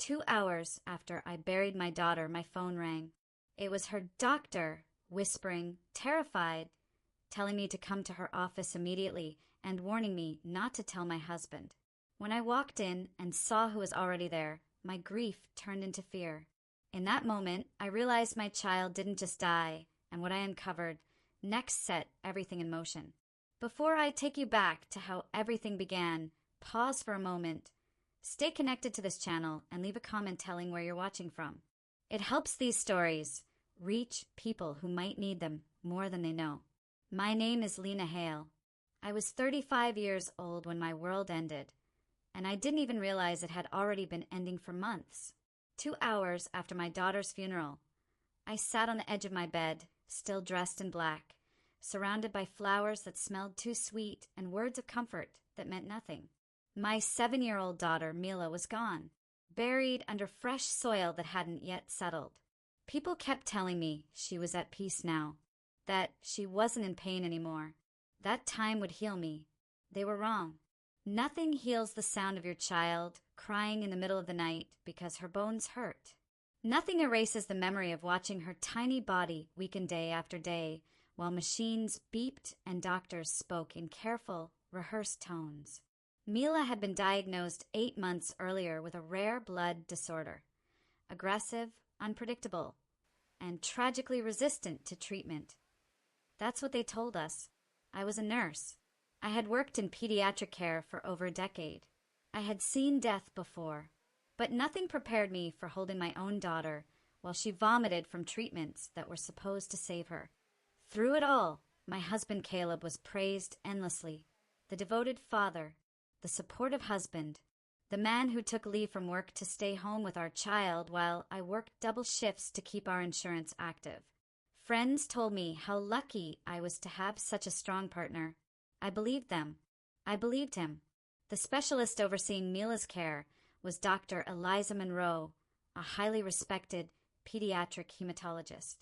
2 hours after I buried my daughter, my phone rang. It was her doctor, whispering, terrified, telling me to come to her office immediately and warning me not to tell my husband. When I walked in and saw who was already there, my grief turned into fear. In that moment, I realized my child didn't just die, and what I uncovered next set everything in motion. Before I take you back to how everything began, pause for a moment. Stay connected to this channel and leave a comment telling where you're watching from. It helps these stories reach people who might need them more than they know. My name is Lena Hale. I was 35 years old when my world ended, and I didn't even realize it had already been ending for months. 2 hours after my daughter's funeral, I sat on the edge of my bed, still dressed in black, surrounded by flowers that smelled too sweet and words of comfort that meant nothing. My 7-year-old daughter, Mila, was gone, buried under fresh soil that hadn't yet settled. People kept telling me she was at peace now, that she wasn't in pain anymore. That time would heal me. They were wrong. Nothing heals the sound of your child crying in the middle of the night because her bones hurt. Nothing erases the memory of watching her tiny body weaken day after day while machines beeped and doctors spoke in careful, rehearsed tones. Mila had been diagnosed 8 months earlier with a rare blood disorder, aggressive, unpredictable, and tragically resistant to treatment. That's what they told us. I was a nurse. I had worked in pediatric care for over a decade. I had seen death before, but nothing prepared me for holding my own daughter while she vomited from treatments that were supposed to save her. Through it all, my husband Caleb was praised endlessly, the devoted father, the supportive husband, the man who took leave from work to stay home with our child while I worked double shifts to keep our insurance active. Friends told me how lucky I was to have such a strong partner. I believed them. I believed him. The specialist overseeing Mila's care was Dr. Eliza Monroe, a highly respected pediatric hematologist.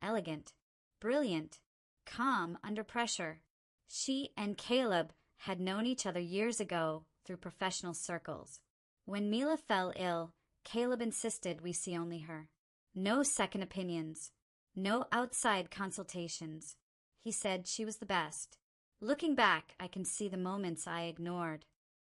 Elegant, brilliant, calm under pressure. She and Caleb had known each other years ago through professional circles. When Mila fell ill, Caleb insisted we see only her. No second opinions. No outside consultations. He said she was the best. Looking back, I can see the moments I ignored.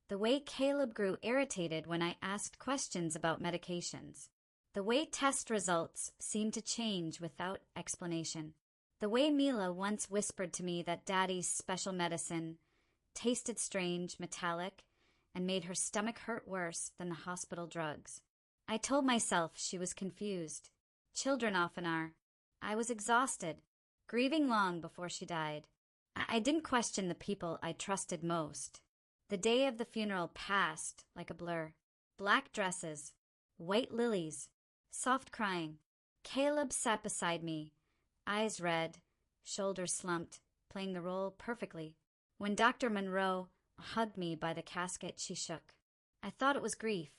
The way Caleb grew irritated when I asked questions about medications. The way test results seemed to change without explanation. The way Mila once whispered to me that Daddy's special medicine tasted strange, metallic, and made her stomach hurt worse than the hospital drugs. I told myself she was confused. Children often are. I was exhausted, grieving long before she died. I didn't question the people I trusted most. The day of the funeral passed like a blur. Black dresses, white lilies, soft crying. Caleb sat beside me, eyes red, shoulders slumped, playing the role perfectly. When Dr. Monroe hugged me by the casket, she shook. I thought it was grief.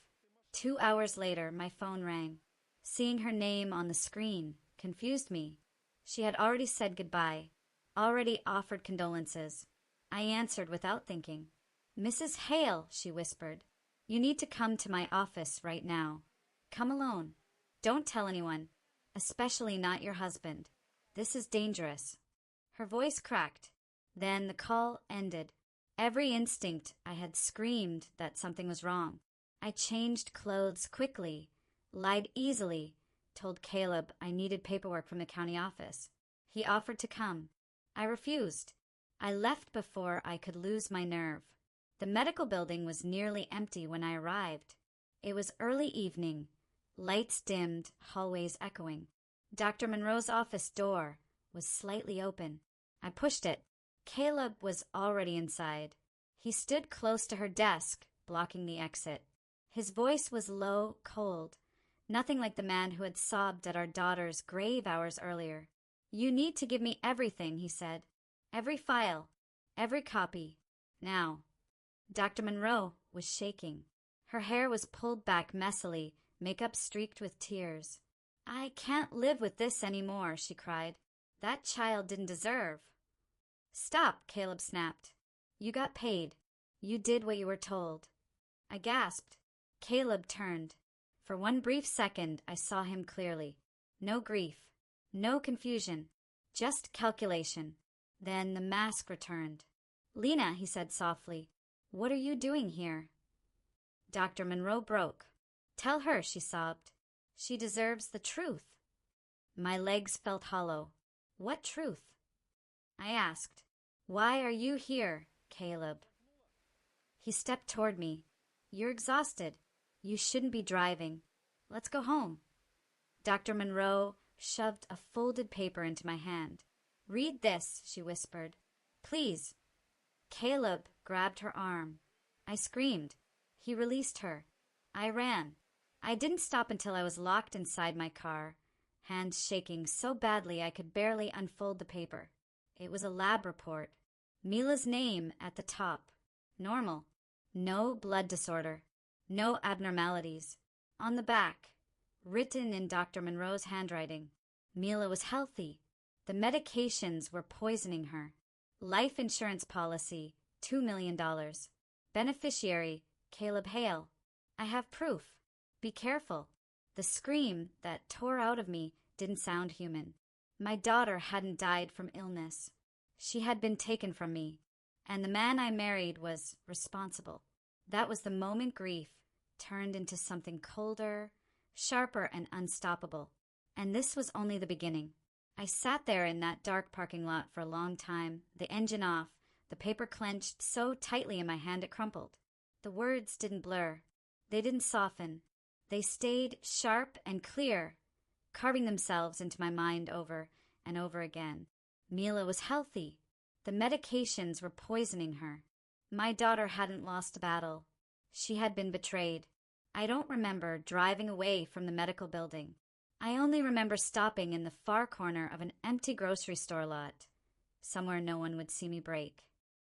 2 hours later, my phone rang. Seeing her name on the screen confused me. She had already said goodbye, already offered condolences. I answered without thinking. "Mrs. Hale," she whispered, "you need to come to my office right now. Come alone. Don't tell anyone, especially not your husband. This is dangerous." Her voice cracked. Then the call ended. Every instinct I had screamed that something was wrong. I changed clothes quickly, lied easily, told Caleb I needed paperwork from the county office. He offered to come. I refused. I left before I could lose my nerve. The medical building was nearly empty when I arrived. It was early evening, lights dimmed, hallways echoing. Dr. Monroe's office door was slightly open. I pushed it. Caleb was already inside. He stood close to her desk, blocking the exit. His voice was low, cold, nothing like the man who had sobbed at our daughter's grave hours earlier. "You need to give me everything," he said. "Every file, every copy, now." Dr. Monroe was shaking. Her hair was pulled back messily, makeup streaked with tears. "I can't live with this anymore," she cried. "That child didn't deserve." "Stop," Caleb snapped. "You got paid. You did what you were told." I gasped. Caleb turned. For one brief second, I saw him clearly. No grief, no confusion, just calculation. Then the mask returned. "Lena," he said softly, "what are you doing here?" Dr. Monroe broke. "Tell her," she sobbed. "She deserves the truth." My legs felt hollow. "What truth?" I asked. "Why are you here, Caleb?" He stepped toward me. "You're exhausted. You shouldn't be driving. Let's go home." Dr. Monroe shoved a folded paper into my hand. "Read this," she whispered. "Please." Caleb grabbed her arm. I screamed. He released her. I ran. I didn't stop until I was locked inside my car, hands shaking so badly I could barely unfold the paper. It was a lab report. Mila's name at the top. Normal. No blood disorder. No abnormalities. On the back, written in Dr. Monroe's handwriting, Mila was healthy. The medications were poisoning her. Life insurance policy, $2 million. Beneficiary, Caleb Hale. I have proof. Be careful. The scream that tore out of me didn't sound human. My daughter hadn't died from illness. She had been taken from me, and the man I married was responsible. That was the moment grief turned into something colder, sharper, and unstoppable. And this was only the beginning. I sat there in that dark parking lot for a long time, the engine off, the paper clenched so tightly in my hand it crumpled. The words didn't blur. They didn't soften. They stayed sharp and clear, carving themselves into my mind over and over again. Mila was healthy. The medications were poisoning her. My daughter hadn't lost a battle. She had been betrayed. I don't remember driving away from the medical building. I only remember stopping in the far corner of an empty grocery store lot, somewhere no one would see me break.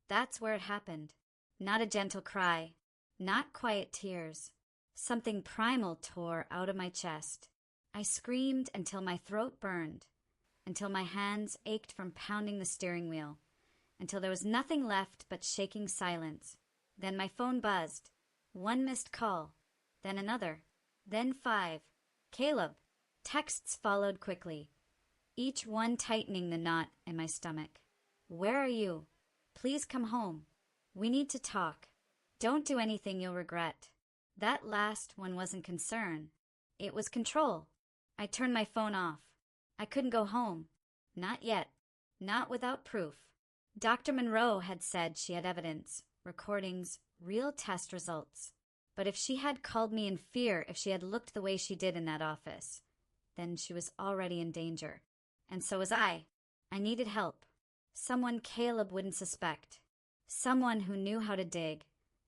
That's where it happened. Not a gentle cry, not quiet tears. Something primal tore out of my chest. I screamed until my throat burned, until my hands ached from pounding the steering wheel, until there was nothing left but shaking silence. Then my phone buzzed. One missed call, then another, then 5. "Caleb." Texts followed quickly, each one tightening the knot in my stomach. "Where are you? Please come home. We need to talk. Don't do anything you'll regret." That last one wasn't concern. It was control. I turned my phone off. I couldn't go home. Not yet. Not without proof. Dr. Monroe had said she had evidence, recordings, real test results. But if she had called me in fear, if she had looked the way she did in that office, then she was already in danger. And so was I. I needed help. Someone Caleb wouldn't suspect. Someone who knew how to dig,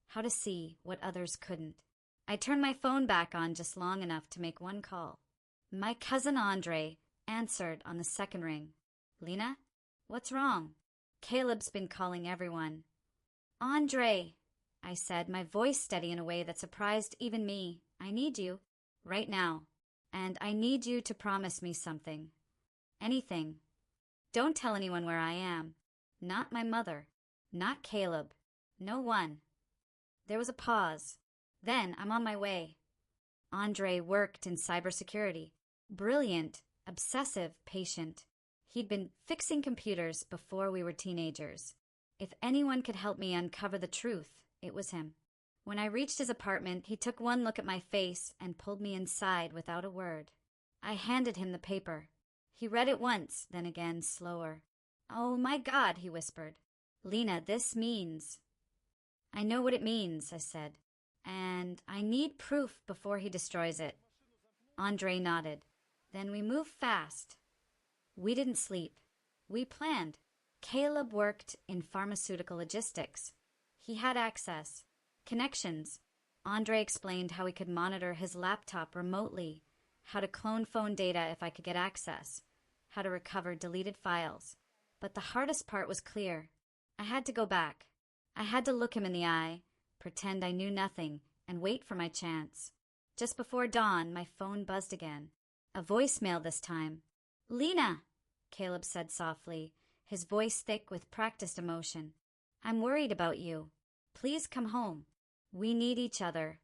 how to see what others couldn't. I turned my phone back on just long enough to make one call. My cousin Andre answered on the second ring. "Lena, what's wrong?" "Caleb's been calling everyone." "Andre," I said, my voice steady in a way that surprised even me. "I need you. Right now. And I need you to promise me something. Anything. Don't tell anyone where I am. Not my mother. Not Caleb. No one." There was a pause. "Then I'm on my way." Andre worked in cybersecurity. Brilliant, obsessive patient. He'd been fixing computers before we were teenagers. If anyone could help me uncover the truth, it was him. When I reached his apartment, he took one look at my face and pulled me inside without a word. I handed him the paper. He read it once, then again, slower. "Oh my God," he whispered. "Lena, this means—" "I know what it means," I said. "And I need proof before he destroys it." Andre nodded. "Then we move fast." We didn't sleep. We planned. Caleb worked in pharmaceutical logistics. He had access. Connections. Andre explained how he could monitor his laptop remotely, how to clone phone data if I could get access, how to recover deleted files. But the hardest part was clear. I had to go back. I had to look him in the eye, pretend I knew nothing, and wait for my chance. Just before dawn, my phone buzzed again. A voicemail this time. "Lena," Caleb said softly, his voice thick with practiced emotion. "I'm worried about you. Please come home. We need each other."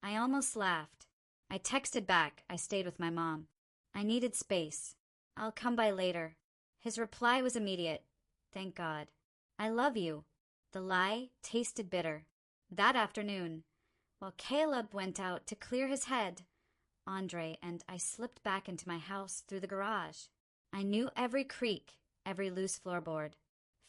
I almost laughed. I texted back I stayed with my mom. I needed space. I'll come by later. His reply was immediate. Thank God. I love you. The lie tasted bitter. That afternoon, while Caleb went out to clear his head, Andre and I slipped back into my house through the garage. I knew every creak, every loose floorboard.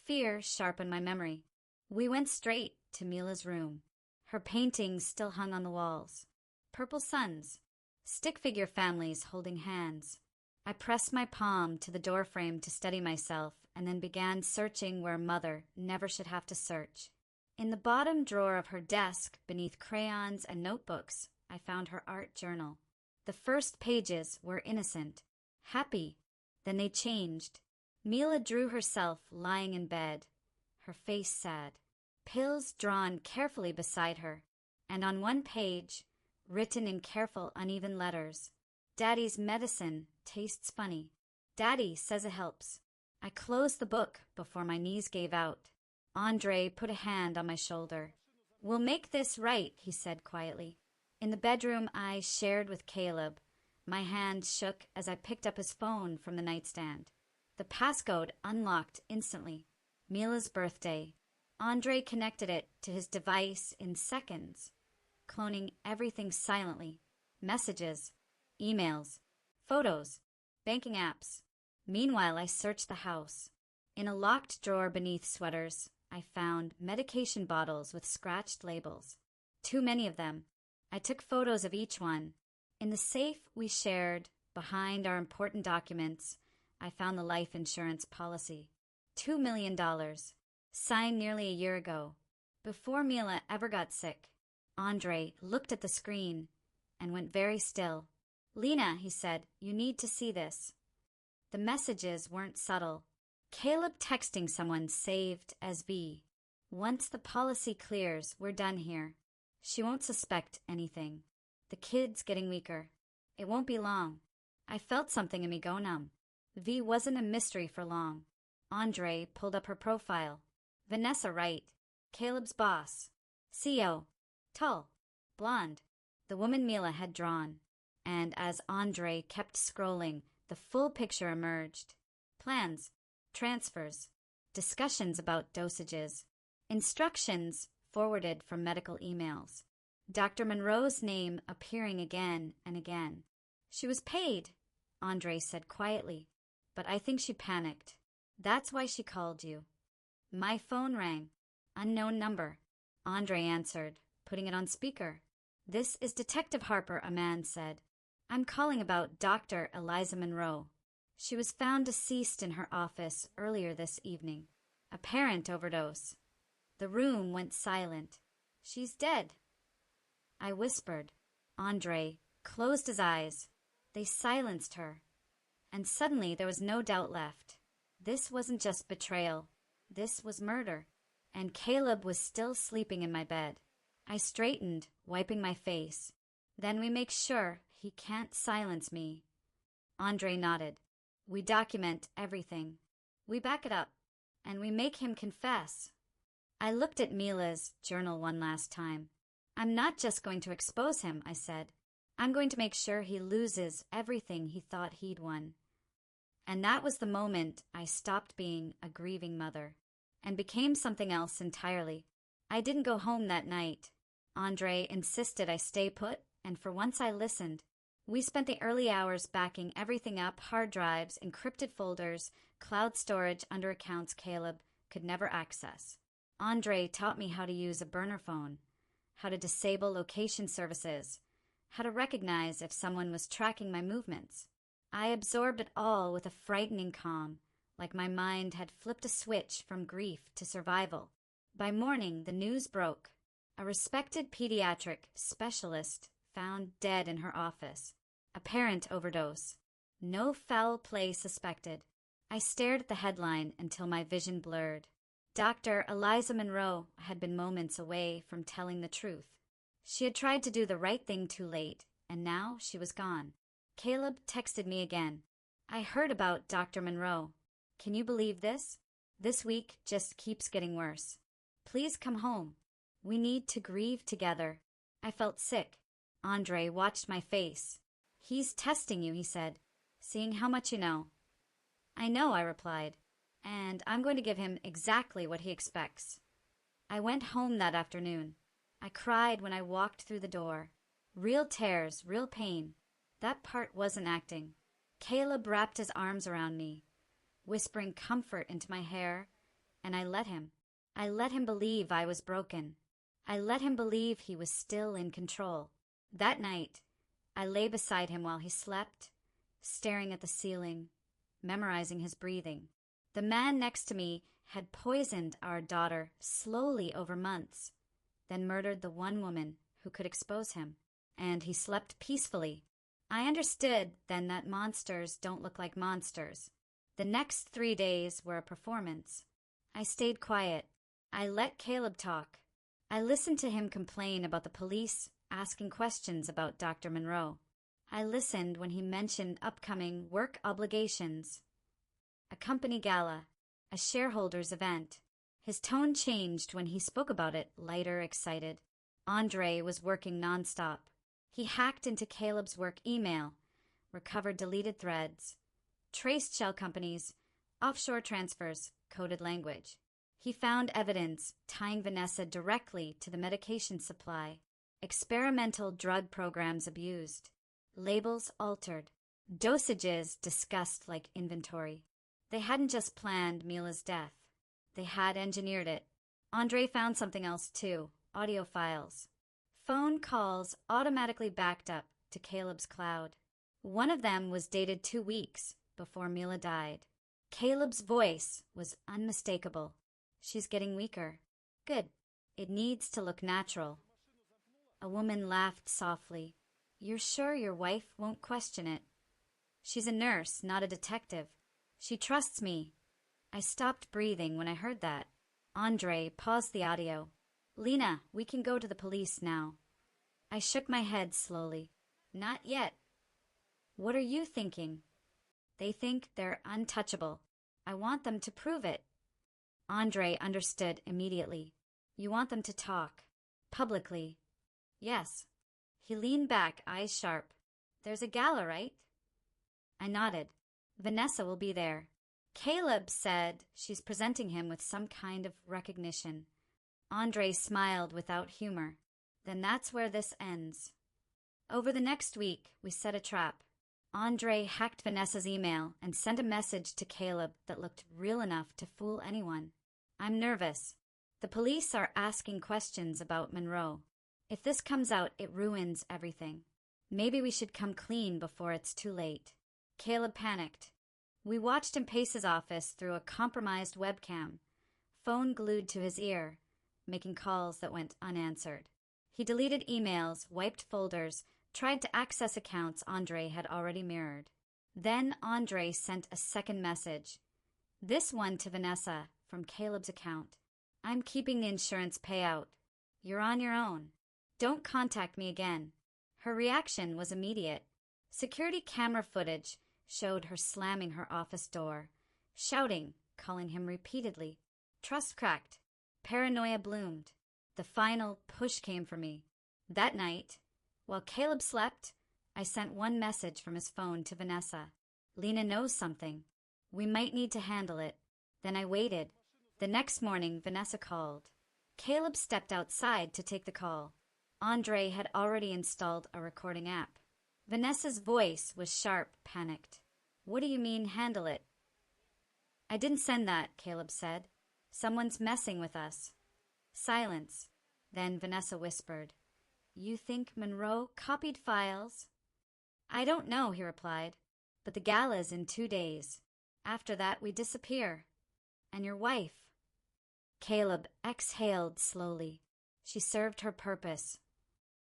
Fear sharpened my memory. We went straight to Mila's room. Her paintings still hung on the walls. Purple suns, stick figure families holding hands. I pressed my palm to the doorframe to steady myself and then began searching where Mother never should have to search. In the bottom drawer of her desk, beneath crayons and notebooks, I found her art journal. The first pages were innocent, happy. Then they changed. Mila drew herself lying in bed, her face sad, pills drawn carefully beside her, and on one page, written in careful, uneven letters, Daddy's medicine tastes funny. Daddy says it helps. I closed the book before my knees gave out. Andre put a hand on my shoulder. We'll make this right, he said quietly. In the bedroom I shared with Caleb, my hand shook as I picked up his phone from the nightstand. The passcode unlocked instantly. Mila's birthday. Andre connected it to his device in seconds, cloning everything silently. Messages, emails, photos, banking apps. Meanwhile, I searched the house. In a locked drawer beneath sweaters, I found medication bottles with scratched labels. Too many of them. I took photos of each one. In the safe we shared, behind our important documents, I found the life insurance policy. $2 million. Signed nearly a year ago. Before Mila ever got sick. Andre looked at the screen and went very still. Lena, he said, you need to see this. The messages weren't subtle. Caleb texting someone saved as V. Once the policy clears, we're done here. She won't suspect anything. The kid's getting weaker. It won't be long. I felt something in me go numb. V wasn't a mystery for long. Andre pulled up her profile. Vanessa Wright, Caleb's boss. CEO. Tall. Blonde. The woman Mila had drawn. And as Andre kept scrolling, the full picture emerged. Plans. Transfers. Discussions about dosages. Instructions forwarded from medical emails. Dr. Monroe's name appearing again and again. She was paid, Andre said quietly, but I think she panicked. That's why she called you. My phone rang. Unknown number. Andre answered, putting it on speaker. This is Detective Harper, a man said. I'm calling about Dr. Eliza Monroe. She was found deceased in her office earlier this evening. Apparent overdose. The room went silent. She's dead. I whispered. Andre closed his eyes. They silenced her. And suddenly there was no doubt left. This wasn't just betrayal. This was murder. And Caleb was still sleeping in my bed. I straightened, wiping my face. Then we make sure he can't silence me. Andre nodded. We document everything. We back it up. And we make him confess. I looked at Mila's journal one last time. I'm not just going to expose him, I said. I'm going to make sure he loses everything he thought he'd won. And that was the moment I stopped being a grieving mother and became something else entirely. I didn't go home that night. Andre insisted I stay put, and for once I listened. We spent the early hours backing everything up, hard drives, encrypted folders, cloud storage under accounts Caleb could never access. Andre taught me how to use a burner phone, how to disable location services, how to recognize if someone was tracking my movements. I absorbed it all with a frightening calm, like my mind had flipped a switch from grief to survival. By morning, the news broke. A respected pediatric specialist found dead in her office. Apparent overdose. No foul play suspected. I stared at the headline until my vision blurred. Dr. Eliza Monroe had been moments away from telling the truth. She had tried to do the right thing too late, and now she was gone. Caleb texted me again. I heard about Dr. Monroe. Can you believe this? This week just keeps getting worse. Please come home. We need to grieve together. I felt sick. Andre watched my face. "He's testing you," he said, "seeing how much you know." "I know," I replied, "and I'm going to give him exactly what he expects." I went home that afternoon. I cried when I walked through the door. Real tears, real pain. That part wasn't acting. Caleb wrapped his arms around me, whispering comfort into my hair, and I let him. I let him believe I was broken. I let him believe he was still in control. That night, I lay beside him while he slept, staring at the ceiling, memorizing his breathing. The man next to me had poisoned our daughter slowly over months, then murdered the one woman who could expose him, and he slept peacefully. I understood then that monsters don't look like monsters. The next 3 days were a performance. I stayed quiet. I let Caleb talk. I listened to him complain about the police asking questions about Dr. Monroe. I listened when he mentioned upcoming work obligations, a company gala, a shareholders event. His tone changed when he spoke about it, lighter, excited. Andre was working nonstop. He hacked into Caleb's work email, recovered deleted threads, traced shell companies, offshore transfers, coded language. He found evidence tying Vanessa directly to the medication supply, experimental drug programs abused, labels altered, dosages discussed like inventory. They hadn't just planned Mila's death. They had engineered it. Andre found something else too, audio files. Phone calls automatically backed up to Caleb's cloud. One of them was dated 2 weeks before Mila died. Caleb's voice was unmistakable. "She's getting weaker." "Good. It needs to look natural." A woman laughed softly. "You're sure your wife won't question it?" "She's a nurse, not a detective. She trusts me." I stopped breathing when I heard that. Andre paused the audio. "Lena, we can go to the police now." I shook my head slowly. "Not yet." "What are you thinking?" "They think they're untouchable. I want them to prove it." Andre understood immediately. "You want them to talk. Publicly." "Yes." He leaned back, eyes sharp. "There's a gala, right?" I nodded. "Vanessa will be there. Caleb said she's presenting him with some kind of recognition." Andre smiled without humor. "Then that's where this ends." Over the next week, we set a trap. Andre hacked Vanessa's email and sent a message to Caleb that looked real enough to fool anyone. "I'm nervous. The police are asking questions about Monroe. If this comes out, it ruins everything. Maybe we should come clean before it's too late." Caleb panicked. We watched him pace his office through a compromised webcam, phone glued to his ear, making calls that went unanswered. He deleted emails, wiped folders, tried to access accounts Andre had already mirrored. Then Andre sent a second message, this one to Vanessa from Caleb's account. "I'm keeping the insurance payout. You're on your own. Don't contact me again." Her reaction was immediate. Security camera footage showed her slamming her office door, shouting, calling him repeatedly. Trust cracked. Paranoia bloomed. The final push came for me. That night, while Caleb slept, I sent one message from his phone to Vanessa. "Lena knows something. We might need to handle it." Then I waited. The next morning, Vanessa called. Caleb stepped outside to take the call. Andre had already installed a recording app. Vanessa's voice was sharp, panicked. "What do you mean, handle it?" "I didn't send that," Caleb said. "Someone's messing with us." Silence. Then Vanessa whispered, "You think Monroe copied files?" "I don't know," he replied, "but the gala's in 2 days. After that, we disappear. And your wife?" Caleb exhaled slowly. She served her purpose.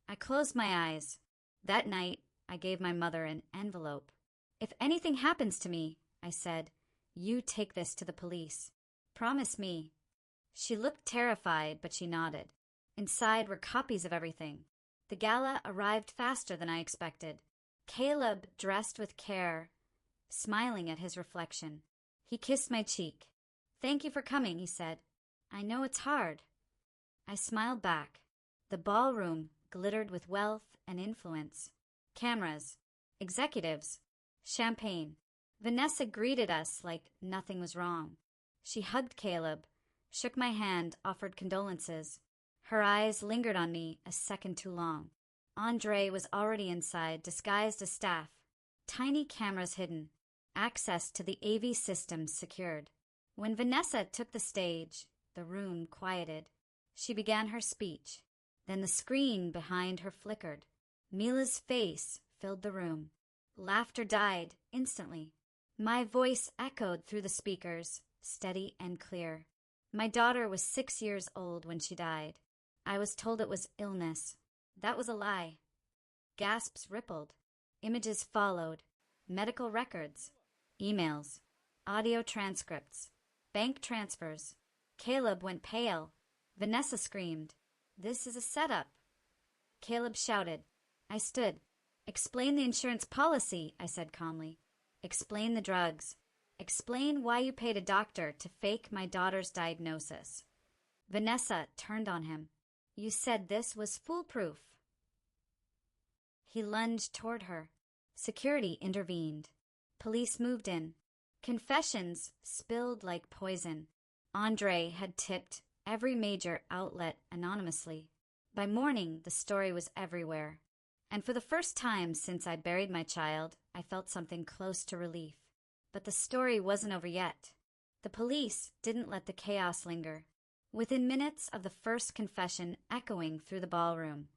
I closed my eyes. That night, I gave my mother an envelope. "If anything happens to me," I said, "you take this to the police. Promise me." She looked terrified, but she nodded. Inside were copies of everything. The gala arrived faster than I expected. Caleb dressed with care, smiling at his reflection. He kissed my cheek. "Thank you for coming," he said. "I know it's hard." I smiled back. The ballroom glittered with wealth and influence. Cameras, executives, champagne. Vanessa greeted us like nothing was wrong. She hugged Caleb, shook my hand, offered condolences. Her eyes lingered on me a second too long. Andre was already inside, disguised as staff. Tiny cameras hidden. Access to the AV systems secured. When Vanessa took the stage, the room quieted. She began her speech. Then the screen behind her flickered. Mila's face filled the room. Laughter died instantly. My voice echoed through the speakers, steady and clear. My daughter was 6 years old when she died. I was told it was illness. That was a lie. Gasps rippled. Images followed. Medical records. Emails. Audio transcripts. Bank transfers. Caleb went pale. Vanessa screamed. "This is a setup." Caleb shouted. I stood. "Explain the insurance policy," I said calmly. "Explain the drugs. Explain why you paid a doctor to fake my daughter's diagnosis." Vanessa turned on him. "You said this was foolproof." He lunged toward her. Security intervened. Police moved in. Confessions spilled like poison. Andre had tipped every major outlet anonymously. By morning, the story was everywhere. And for the first time since I buried my child, I felt something close to relief. But the story wasn't over yet. The police didn't let the chaos linger. Within minutes of the first confession echoing through the ballroom,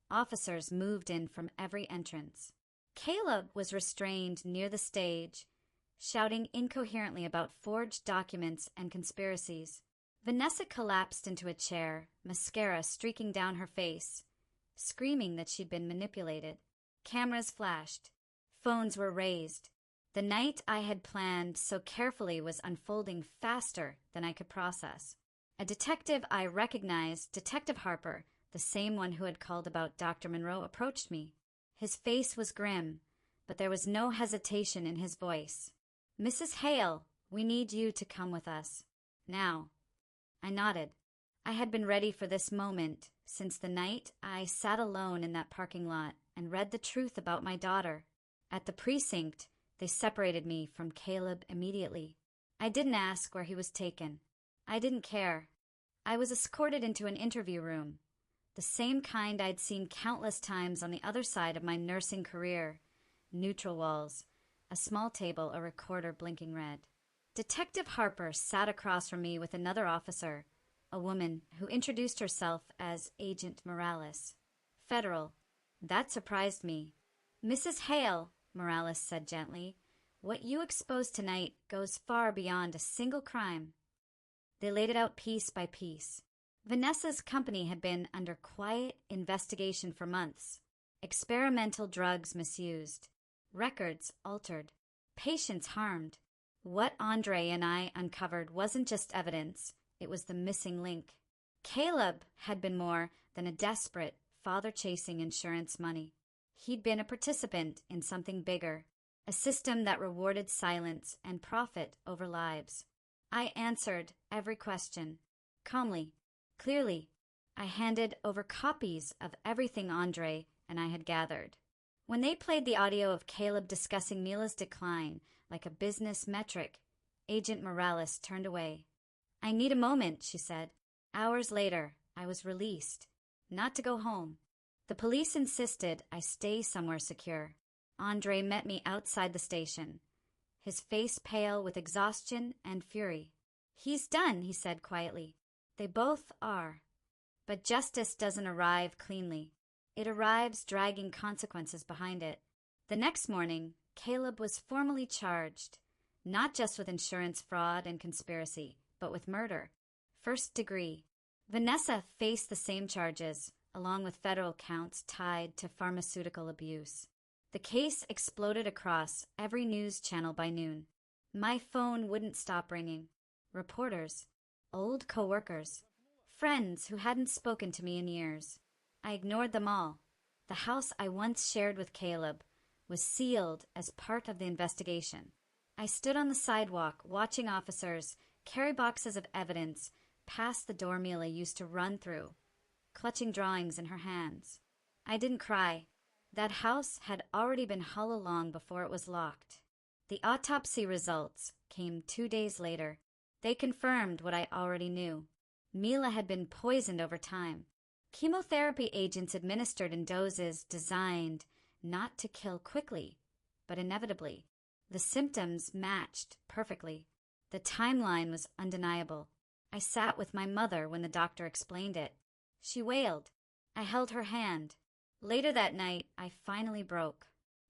officers moved in from every entrance. Caleb was restrained near the stage, shouting incoherently about forged documents and conspiracies. Vanessa collapsed into a chair, mascara streaking down her face, screaming that she'd been manipulated. Cameras flashed. Phones were raised. The night I had planned so carefully was unfolding faster than I could process. A detective I recognized, Detective Harper, the same one who had called about Dr. Monroe, approached me. His face was grim, but there was no hesitation in his voice. "Mrs. Hale, we need you to come with us. Now." I nodded. I had been ready for this moment since the night I sat alone in that parking lot and read the truth about my daughter. At the precinct, they separated me from Caleb immediately. I didn't ask where he was taken. I didn't care. I was escorted into an interview room, the same kind I'd seen countless times on the other side of my nursing career. Neutral walls, a small table, a recorder blinking red. Detective Harper sat across from me with another officer, a woman who introduced herself as Agent Morales. Federal. That surprised me. "Mrs. Hale," Morales said gently, "what you exposed tonight goes far beyond a single crime." They laid it out piece by piece. Vanessa's company had been under quiet investigation for months. Experimental drugs misused. Records altered. Patients harmed. What Andre and I uncovered wasn't just evidence, it was the missing link. Caleb had been more than a desperate father chasing insurance money. He'd been a participant in something bigger, a system that rewarded silence and profit over lives. I answered every question. Calmly, clearly, I handed over copies of everything Andre and I had gathered. When they played the audio of Caleb discussing Mila's decline like a business metric, Agent Morales turned away. "I need a moment," she said. Hours later, I was released, not to go home. The police insisted I stay somewhere secure. Andre met me outside the station, his face pale with exhaustion and fury. "He's done," he said quietly. "They both are. But justice doesn't arrive cleanly. It arrives dragging consequences behind it." The next morning, Caleb was formally charged, not just with insurance fraud and conspiracy, but with murder. First degree. Vanessa faced the same charges, along with federal counts tied to pharmaceutical abuse. The case exploded across every news channel by noon. My phone wouldn't stop ringing. Reporters, old coworkers, friends who hadn't spoken to me in years. I ignored them all. The house I once shared with Caleb was sealed as part of the investigation. I stood on the sidewalk watching officers carry boxes of evidence past the door Mila used to run through, clutching drawings in her hands. I didn't cry. That house had already been hollow long before it was locked. The autopsy results came 2 days later. They confirmed what I already knew. Mila had been poisoned over time. Chemotherapy agents administered in doses designed not to kill quickly, but inevitably. The symptoms matched perfectly. The timeline was undeniable. I sat with my mother when the doctor explained it. She wailed. I held her hand. Later that night, I finally broke.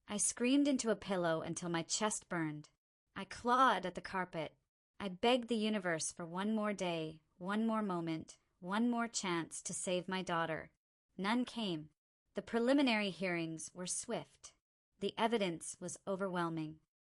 I screamed into a pillow until my chest burned. I clawed at the carpet. I begged the universe for one more day, one more moment, one more chance to save my daughter. None came. The preliminary hearings were swift. The evidence was overwhelming.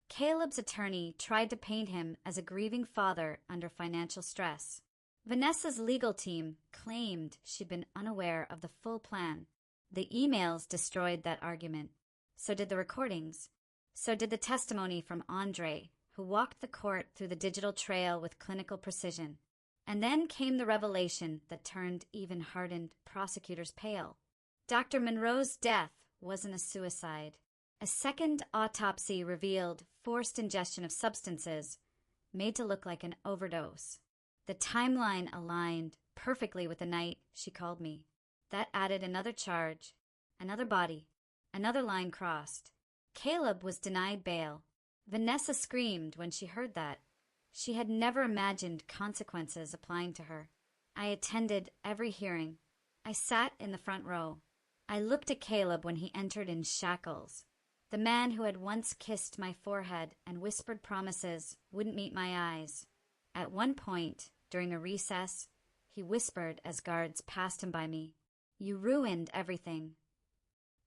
Caleb's attorney tried to paint him as a grieving father under financial stress. Vanessa's legal team claimed she'd been unaware of the full plan. The emails destroyed that argument. So did the recordings. So did the testimony from Andre, who walked the court through the digital trail with clinical precision. And then came the revelation that turned even hardened prosecutors pale. Dr. Monroe's death wasn't a suicide. A second autopsy revealed forced ingestion of substances, made to look like an overdose. The timeline aligned perfectly with the night she called me. That added another charge, another body, another line crossed. Caleb was denied bail. Vanessa screamed when she heard that. She had never imagined consequences applying to her. I attended every hearing. I sat in the front row. I looked at Caleb when he entered in shackles. The man who had once kissed my forehead and whispered promises wouldn't meet my eyes. At one point, during a recess, he whispered as guards passed him by me, "You ruined everything."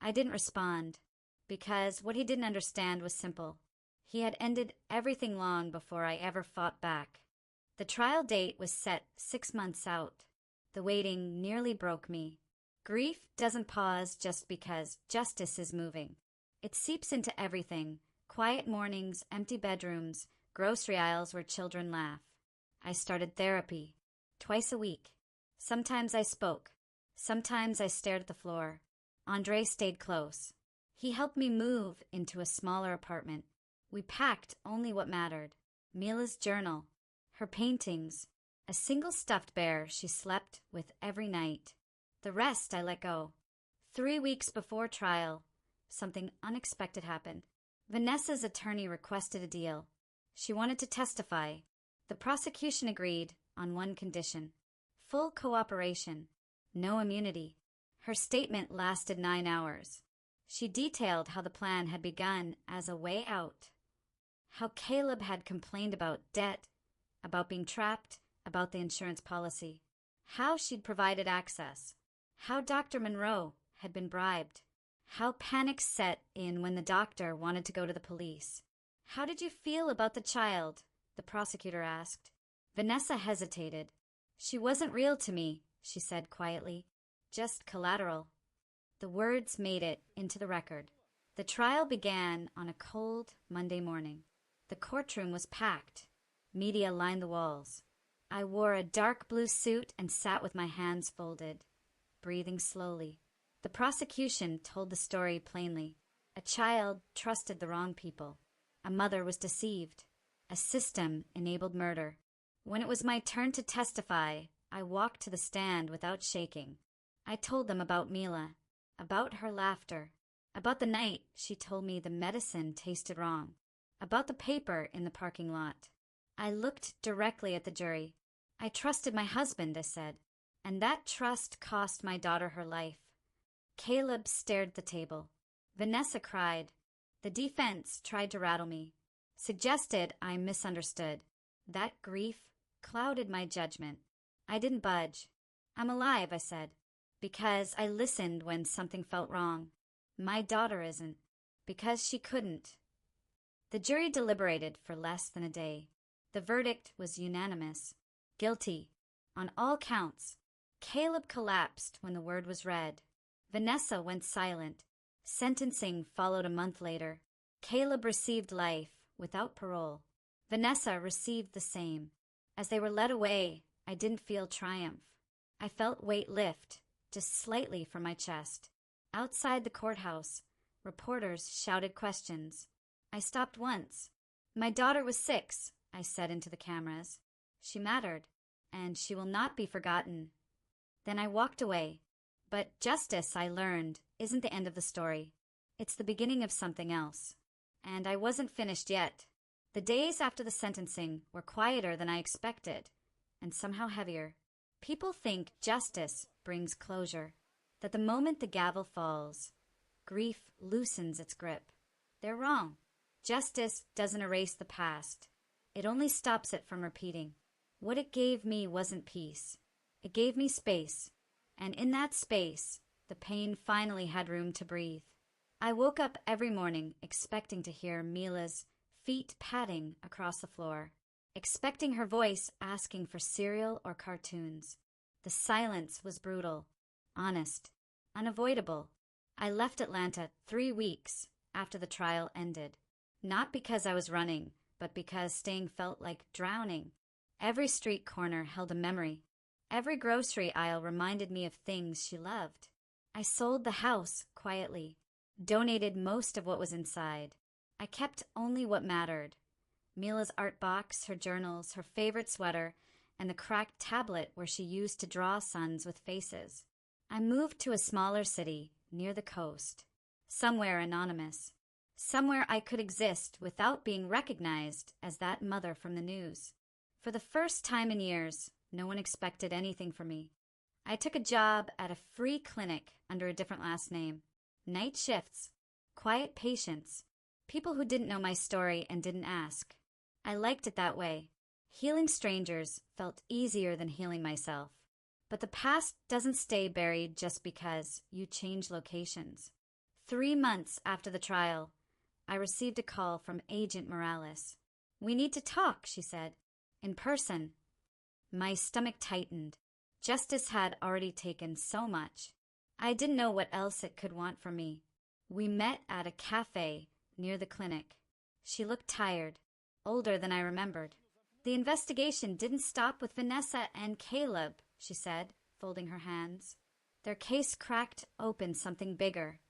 I didn't respond, because what he didn't understand was simple. He had ended everything long before I ever fought back. The trial date was set 6 months out. The waiting nearly broke me. Grief doesn't pause just because justice is moving. It seeps into everything: quiet mornings, empty bedrooms, grocery aisles where children laugh. I started therapy, twice a week. Sometimes I spoke. Sometimes I stared at the floor. Andre stayed close. He helped me move into a smaller apartment. We packed only what mattered: Mila's journal, her paintings, a single stuffed bear she slept with every night. The rest I let go. 3 weeks before trial, something unexpected happened. Vanessa's attorney requested a deal. She wanted to testify. The prosecution agreed on one condition: full cooperation, no immunity. Her statement lasted 9 hours. She detailed how the plan had begun as a way out. How Caleb had complained about debt, about being trapped, about the insurance policy. How she'd provided access. How Dr. Monroe had been bribed. How panic set in when the doctor wanted to go to the police. "How did you feel about the child?" the prosecutor asked. Vanessa hesitated. "She wasn't real to me," she said quietly. "Just collateral." The words made it into the record. The trial began on a cold Monday morning. The courtroom was packed. Media lined the walls. I wore a dark blue suit and sat with my hands folded, breathing slowly. The prosecution told the story plainly. A child trusted the wrong people. A mother was deceived. A system enabled murder. When it was my turn to testify, I walked to the stand without shaking. I told them about Mila, about her laughter, about the night she told me the medicine tasted wrong, about the paper in the parking lot. I looked directly at the jury. I trusted my husband, I said, and that trust cost my daughter her life. Caleb stared at the table. Vanessa cried. The defense tried to rattle me, suggested I misunderstood. That grief clouded my judgment. I didn't budge. "I'm alive," I said, "because I listened when something felt wrong. My daughter isn't, because she couldn't." The jury deliberated for less than a day. The verdict was unanimous. Guilty, on all counts. Caleb collapsed when the word was read. Vanessa went silent. Sentencing followed a month later. Caleb received life without parole. Vanessa received the same. As they were led away, I didn't feel triumph. I felt weight lift, just slightly from my chest. Outside the courthouse, reporters shouted questions. I stopped once. My daughter was 6, I said into the cameras. She mattered, and she will not be forgotten. Then I walked away. But justice, I learned, isn't the end of the story. It's the beginning of something else. And I wasn't finished yet. The days after the sentencing were quieter than I expected, and somehow heavier. People think justice brings closure, that the moment the gavel falls, grief loosens its grip. They're wrong. Justice doesn't erase the past. It only stops it from repeating. What it gave me wasn't peace. It gave me space. And in that space, the pain finally had room to breathe. I woke up every morning expecting to hear Mila's feet padding across the floor, expecting her voice asking for cereal or cartoons. The silence was brutal, honest, unavoidable. I left Atlanta 3 weeks after the trial ended, not because I was running, but because staying felt like drowning. Every street corner held a memory. Every grocery aisle reminded me of things she loved. I sold the house quietly, donated most of what was inside. I kept only what mattered. Mila's art box, her journals, her favorite sweater, and the cracked tablet where she used to draw sons with faces. I moved to a smaller city near the coast, somewhere anonymous, somewhere I could exist without being recognized as that mother from the news. For the first time in years, no one expected anything from me. I took a job at a free clinic under a different last name. Night shifts, quiet patients, people who didn't know my story and didn't ask. I liked it that way. Healing strangers felt easier than healing myself. But the past doesn't stay buried just because you change locations. 3 months after the trial, I received a call from Agent Morales. "We need to talk," she said. "In person." My stomach tightened. Justice had already taken so much. I didn't know what else it could want from me. We met at a cafe near the clinic. She looked tired, older than I remembered. "The investigation didn't stop with Vanessa and Caleb," she said, folding her hands. "Their case cracked open something bigger."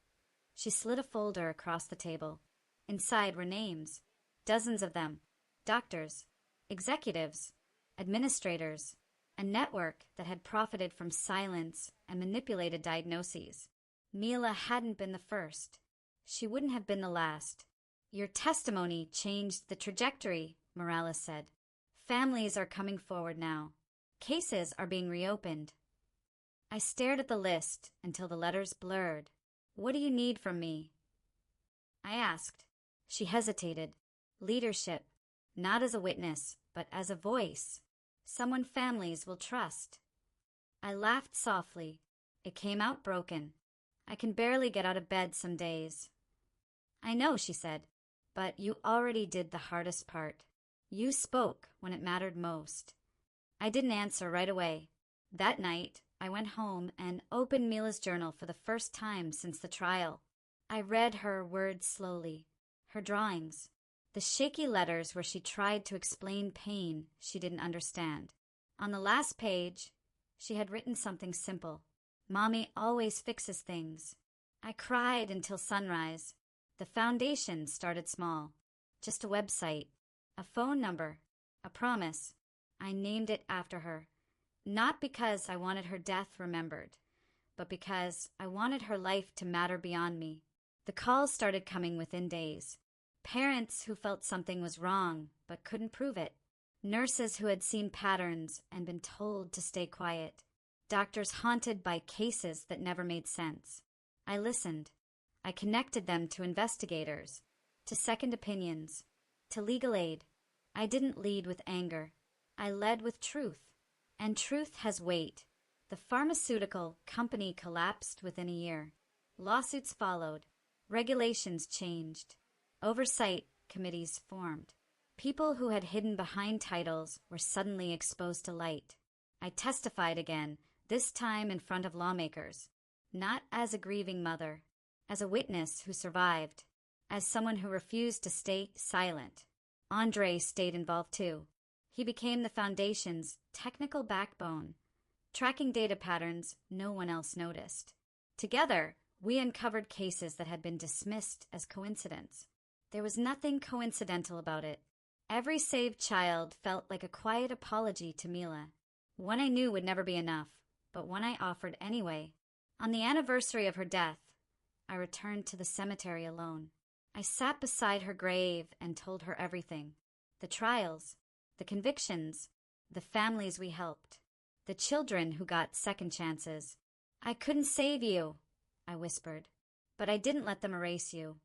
She slid a folder across the table. Inside were names, dozens of them, doctors, executives, administrators, a network that had profited from silence and manipulated diagnoses. Mila hadn't been the first. She wouldn't have been the last. "Your testimony changed the trajectory," Morales said. "Families are coming forward now. Cases are being reopened." I stared at the list until the letters blurred. "What do you need from me?" I asked. She hesitated. "Leadership, not as a witness, but as a voice. Someone families will trust." I laughed softly. It came out broken. "I can barely get out of bed some days." "I know," she said, "but you already did the hardest part. You spoke when it mattered most." I didn't answer right away. That night, I went home and opened Mila's journal for the first time since the trial. I read her words slowly, her drawings, the shaky letters where she tried to explain pain she didn't understand. On the last page, she had written something simple. "Mommy always fixes things." I cried until sunrise. The foundation started small. Just a website, a phone number, a promise. I named it after her. Not because I wanted her death remembered, but because I wanted her life to matter beyond me. The calls started coming within days. Parents who felt something was wrong but couldn't prove it. Nurses who had seen patterns and been told to stay quiet. Doctors haunted by cases that never made sense. I listened. I connected them to investigators, to second opinions, to legal aid. I didn't lead with anger. I led with truth. And truth has weight. The pharmaceutical company collapsed within a year. Lawsuits followed. Regulations changed. Oversight committees formed. People who had hidden behind titles were suddenly exposed to light. I testified again, this time in front of lawmakers. Not as a grieving mother, as a witness who survived, as someone who refused to stay silent. Andre stayed involved too. He became the foundation's technical backbone, tracking data patterns no one else noticed. Together, We uncovered cases that had been dismissed as coincidence. There was nothing coincidental about it. Every saved child felt like a quiet apology to Mila. One I knew would never be enough, but one I offered anyway. On the anniversary of her death, I returned to the cemetery alone. I sat beside her grave and told her everything. The trials, the convictions, the families we helped, the children who got second chances. I couldn't save you, I whispered, but I didn't let them erase you.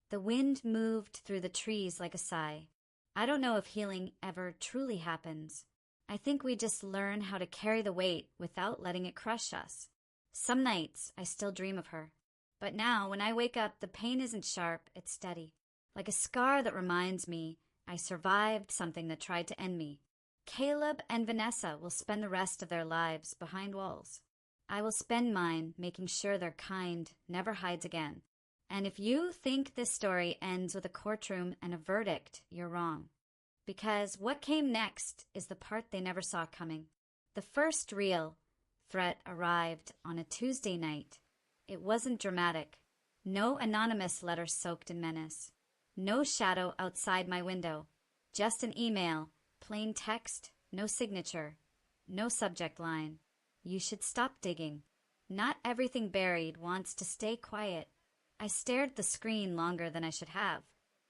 The wind moved through the trees like a sigh. I don't know if healing ever truly happens. I think we just learn how to carry the weight without letting it crush us. Some nights I still dream of her. But now, when I wake up, the pain isn't sharp, it's steady. Like a scar that reminds me I survived something that tried to end me. Caleb and Vanessa will spend the rest of their lives behind walls. I will spend mine making sure their kind never hides again. And if you think this story ends with a courtroom and a verdict, you're wrong. Because what came next is the part they never saw coming. The first real threat arrived on a Tuesday night. It wasn't dramatic. No anonymous letter soaked in menace. No shadow outside my window. Just an email, plain text, no signature, no subject line. You should stop digging. Not everything buried wants to stay quiet. I stared at the screen longer than I should have.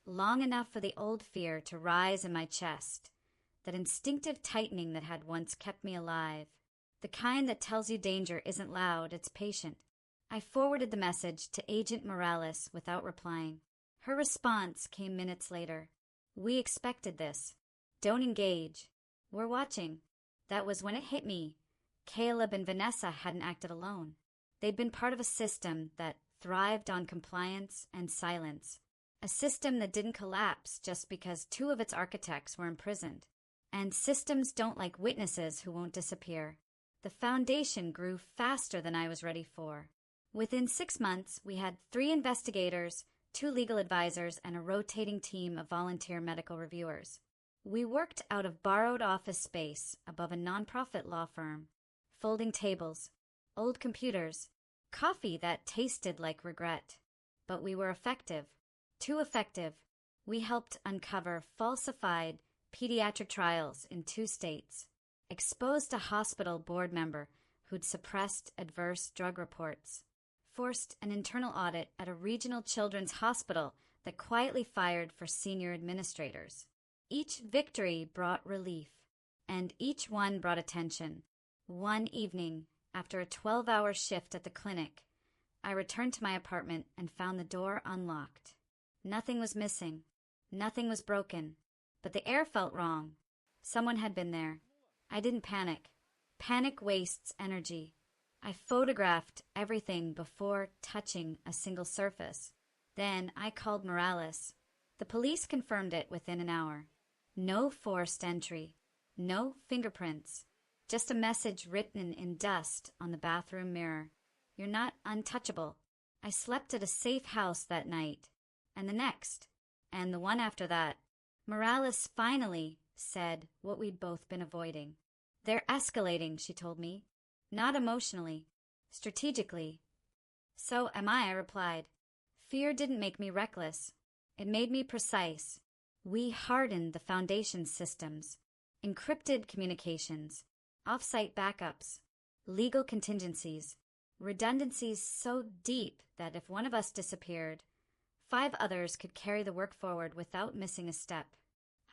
Long enough for the old fear to rise in my chest. That instinctive tightening that had once kept me alive. The kind that tells you danger isn't loud, it's patient. I forwarded the message to Agent Morales without replying. Her response came minutes later. We expected this. Don't engage. We're watching. That was when it hit me. Caleb and Vanessa hadn't acted alone. They'd been part of a system that thrived on compliance and silence. A system that didn't collapse just because two of its architects were imprisoned. And systems don't like witnesses who won't disappear. The foundation grew faster than I was ready for. Within 6 months, we had 3 investigators, 2 legal advisors, and a rotating team of volunteer medical reviewers. We worked out of borrowed office space above a nonprofit law firm. Folding tables, old computers, coffee that tasted like regret. But we were effective. Too effective. We helped uncover falsified pediatric trials in 2 states. Exposed a hospital board member who'd suppressed adverse drug reports. Forced an internal audit at a regional children's hospital that quietly fired for senior administrators. Each victory brought relief, and each one brought attention. One evening, after a 12-hour shift at the clinic, I returned to my apartment and found the door unlocked. Nothing was missing. Nothing was broken. But the air felt wrong. Someone had been there. I didn't panic. Panic wastes energy. I photographed everything before touching a single surface. Then I called Morales. The police confirmed it within an hour. No forced entry. No fingerprints. Just a message written in dust on the bathroom mirror. You're not untouchable. I slept at a safe house that night. And the next. And the one after that. Morales finally said what we'd both been avoiding. They're escalating, she told me. Not emotionally. Strategically. So am I replied. Fear didn't make me reckless. It made me precise. We hardened the foundation systems. Encrypted communications. Off-site backups. Legal contingencies. Redundancies so deep that if one of us disappeared, 5 others could carry the work forward without missing a step.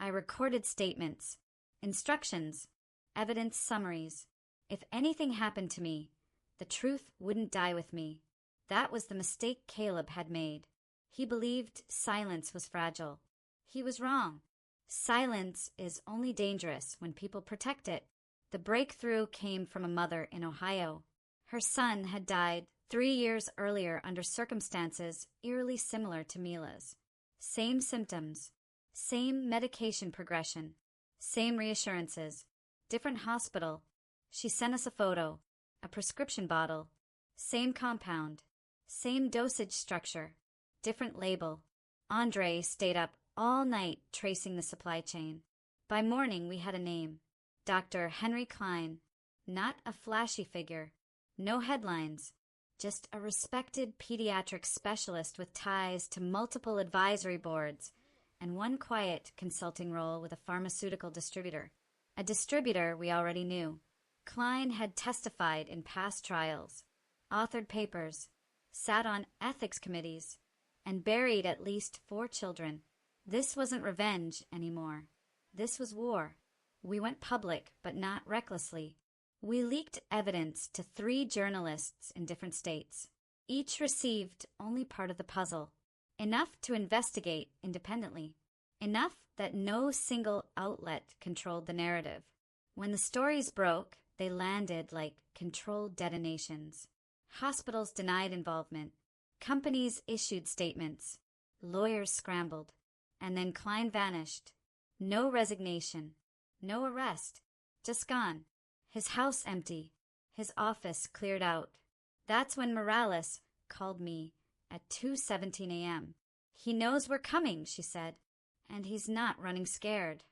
I recorded statements, instructions, evidence summaries. If anything happened to me, the truth wouldn't die with me. That was the mistake Caleb had made. He believed silence was fragile. He was wrong. Silence is only dangerous when people protect it. The breakthrough came from a mother in Ohio. Her son had died 3 years earlier under circumstances eerily similar to Mila's. Same symptoms, same medication progression, same reassurances, different hospital. She sent us a photo, a prescription bottle, same compound, same dosage structure, different label. Andre stayed up all night tracing the supply chain. By morning we had a name, Dr. Henry Klein. Not a flashy figure, no headlines, just a respected pediatric specialist with ties to multiple advisory boards and one quiet consulting role with a pharmaceutical distributor. A distributor we already knew. Klein had testified in past trials, authored papers, sat on ethics committees, and buried at least 4 children. This wasn't revenge anymore. This was war. We went public, but not recklessly. We leaked evidence to 3 journalists in different states. Each received only part of the puzzle, enough to investigate independently, enough that no single outlet controlled the narrative. When the stories broke, they landed like controlled detonations. Hospitals denied involvement. Companies issued statements. Lawyers scrambled. And then Klein vanished. No resignation. No arrest. Just gone. His house empty. His office cleared out. That's when Morales called me at 2:17 a.m. "He knows we're coming," she said, "and he's not running scared."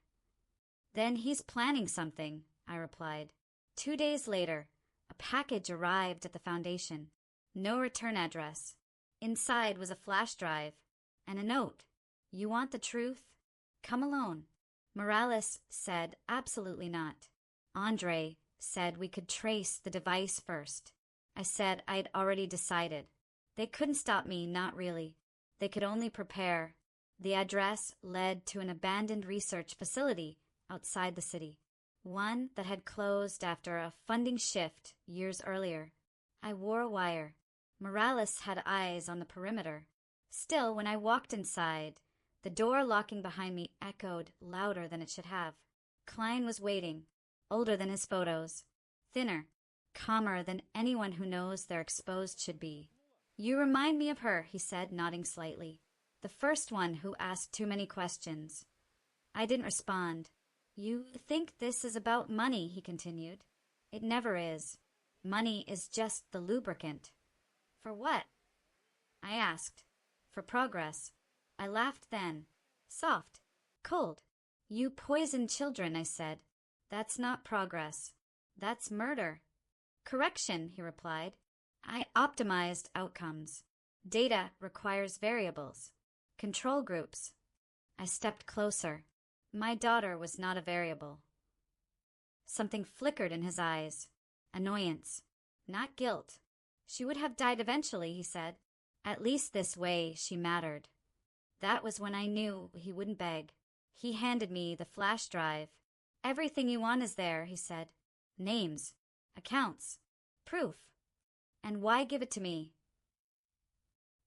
"Then he's planning something," I replied. 2 days later, a package arrived at the foundation. No return address. Inside was a flash drive and a note. "You want the truth? Come alone." Morales said absolutely not. Andre said we could trace the device first. I said I'd already decided. They couldn't stop me, not really. They could only prepare. The address led to an abandoned research facility outside the city, one that had closed after a funding shift years earlier. I wore a wire. Morales had eyes on the perimeter. Still, when I walked inside, the door locking behind me echoed louder than it should have. Klein was waiting, older than his photos, thinner, calmer than anyone who knows they're exposed should be. "You remind me of her," he said, nodding slightly. "The first one who asked too many questions." I didn't respond. "You think this is about money," he continued. "It never is. Money is just the lubricant." "For what?" I asked. "For progress." I laughed then. Soft. Cold. "You poison children," I said. "That's not progress. That's murder." "Correction," he replied. "I optimized outcomes. Data requires variables. Control groups." I stepped closer. My daughter was not a variable. Something flickered in his eyes. Annoyance. Not guilt. "She would have died eventually," he said. "At least this way she mattered." That was when I knew he wouldn't beg. He handed me the flash drive. "Everything you want is there," he said. "Names, accounts, proof." "And why give it to me?"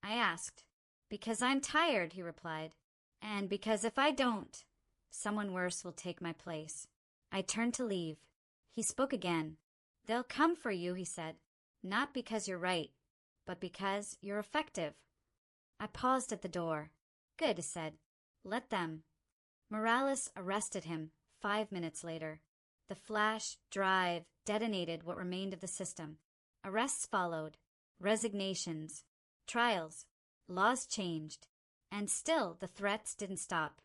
I asked. "Because I'm tired," he replied. "And because if I don't, someone worse will take my place." I turned to leave. He spoke again. "They'll come for you," he said. "Not because you're right, but because you're effective." I paused at the door. "Good," he said. "Let them." Morales arrested him 5 minutes later. The flash drive detonated what remained of the system. Arrests followed, resignations, trials, laws changed, and still the threats didn't stop.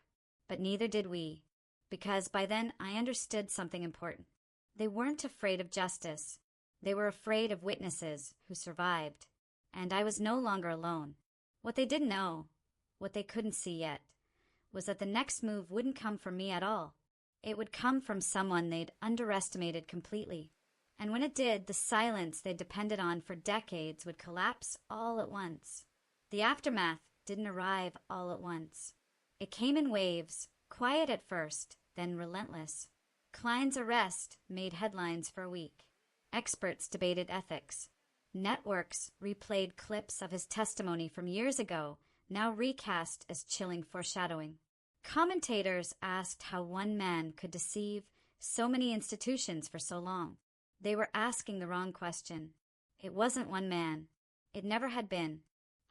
But neither did we, because by then I understood something important. They weren't afraid of justice. They were afraid of witnesses who survived, and I was no longer alone. What they didn't know, what they couldn't see yet, was that the next move wouldn't come from me at all. It would come from someone they'd underestimated completely. And when it did, the silence they'd depended on for decades would collapse all at once. The aftermath didn't arrive all at once. It came in waves, quiet at first, then relentless. Klein's arrest made headlines for a week. Experts debated ethics. Networks replayed clips of his testimony from years ago, now recast as chilling foreshadowing. Commentators asked how one man could deceive so many institutions for so long. They were asking the wrong question. It wasn't one man. It never had been.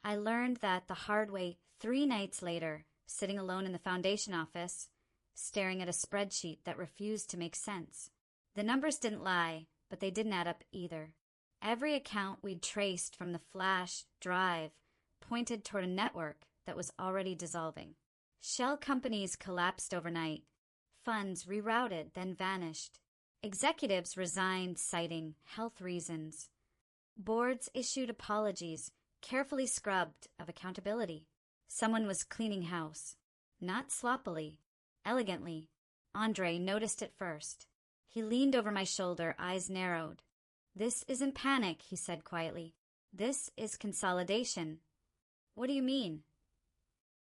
I learned that the hard way 3 nights later, sitting alone in the foundation office, staring at a spreadsheet that refused to make sense. The numbers didn't lie, but they didn't add up either. Every account we'd traced from the flash drive pointed toward a network that was already dissolving. Shell companies collapsed overnight. Funds rerouted, then vanished. Executives resigned, citing health reasons. Boards issued apologies, carefully scrubbed of accountability. Someone was cleaning house. Not sloppily, elegantly. Andre noticed it first. He leaned over my shoulder, eyes narrowed. "This isn't panic," he said quietly. "This is consolidation." "What do you mean?"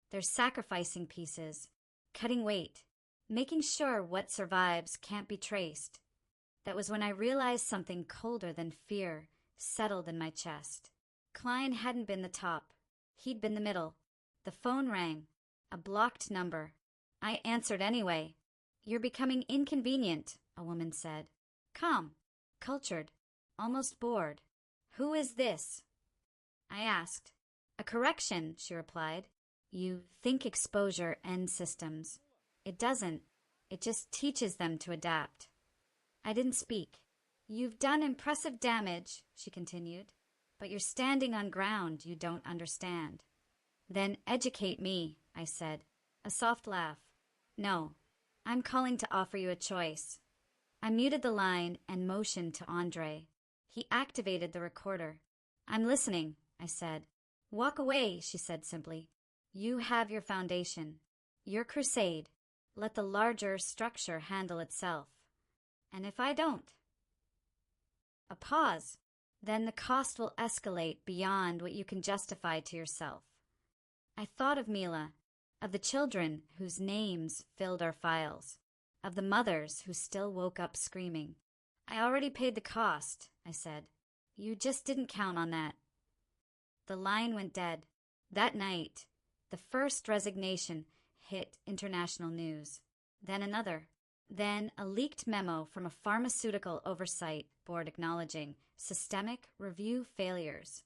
"They're sacrificing pieces, cutting weight, making sure what survives can't be traced." That was when I realized something colder than fear settled in my chest. Klein hadn't been the top. He'd been the middle. The phone rang. A blocked number. I answered anyway. "You're becoming inconvenient," a woman said. Calm, cultured, almost bored. "Who is this?" I asked. "A correction," she replied. "You think exposure ends systems. It doesn't. It just teaches them to adapt." I didn't speak. "You've done impressive damage," she continued, "but you're standing on ground you don't understand." "Then educate me," I said. A soft laugh. "No, I'm calling to offer you a choice." I muted the line and motioned to Andre. He activated the recorder. "I'm listening," I said. "Walk away," she said simply. "You have your foundation, your crusade. Let the larger structure handle itself." "And if I don't?" A pause. "Then the cost will escalate beyond what you can justify to yourself." I thought of Mila, of the children whose names filled our files, of the mothers who still woke up screaming. "I already paid the cost," I said. "You just didn't count on that." The line went dead. That night, the first resignation hit international news. Then another. Then a leaked memo from a pharmaceutical oversight board acknowledging systemic review failures.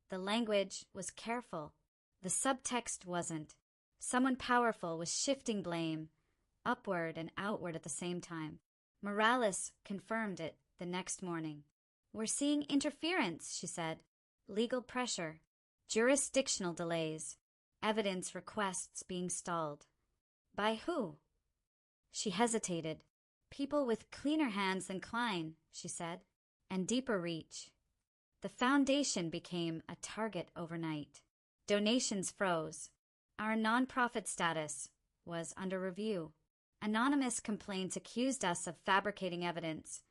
The language was careful. The subtext wasn't. Someone powerful was shifting blame, upward and outward at the same time. Morales confirmed it the next morning. "We're seeing interference," she said. "Legal pressure, jurisdictional delays, evidence requests being stalled." "By who?" She hesitated. "People with cleaner hands than Klein," she said, "and deeper reach." The foundation became a target overnight. Donations froze. Our nonprofit status was under review. Anonymous complaints accused us of fabricating evidence,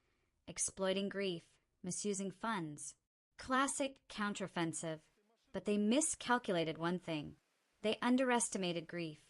exploiting grief, misusing funds. Classic counteroffensive. But they miscalculated one thing. They underestimated grief.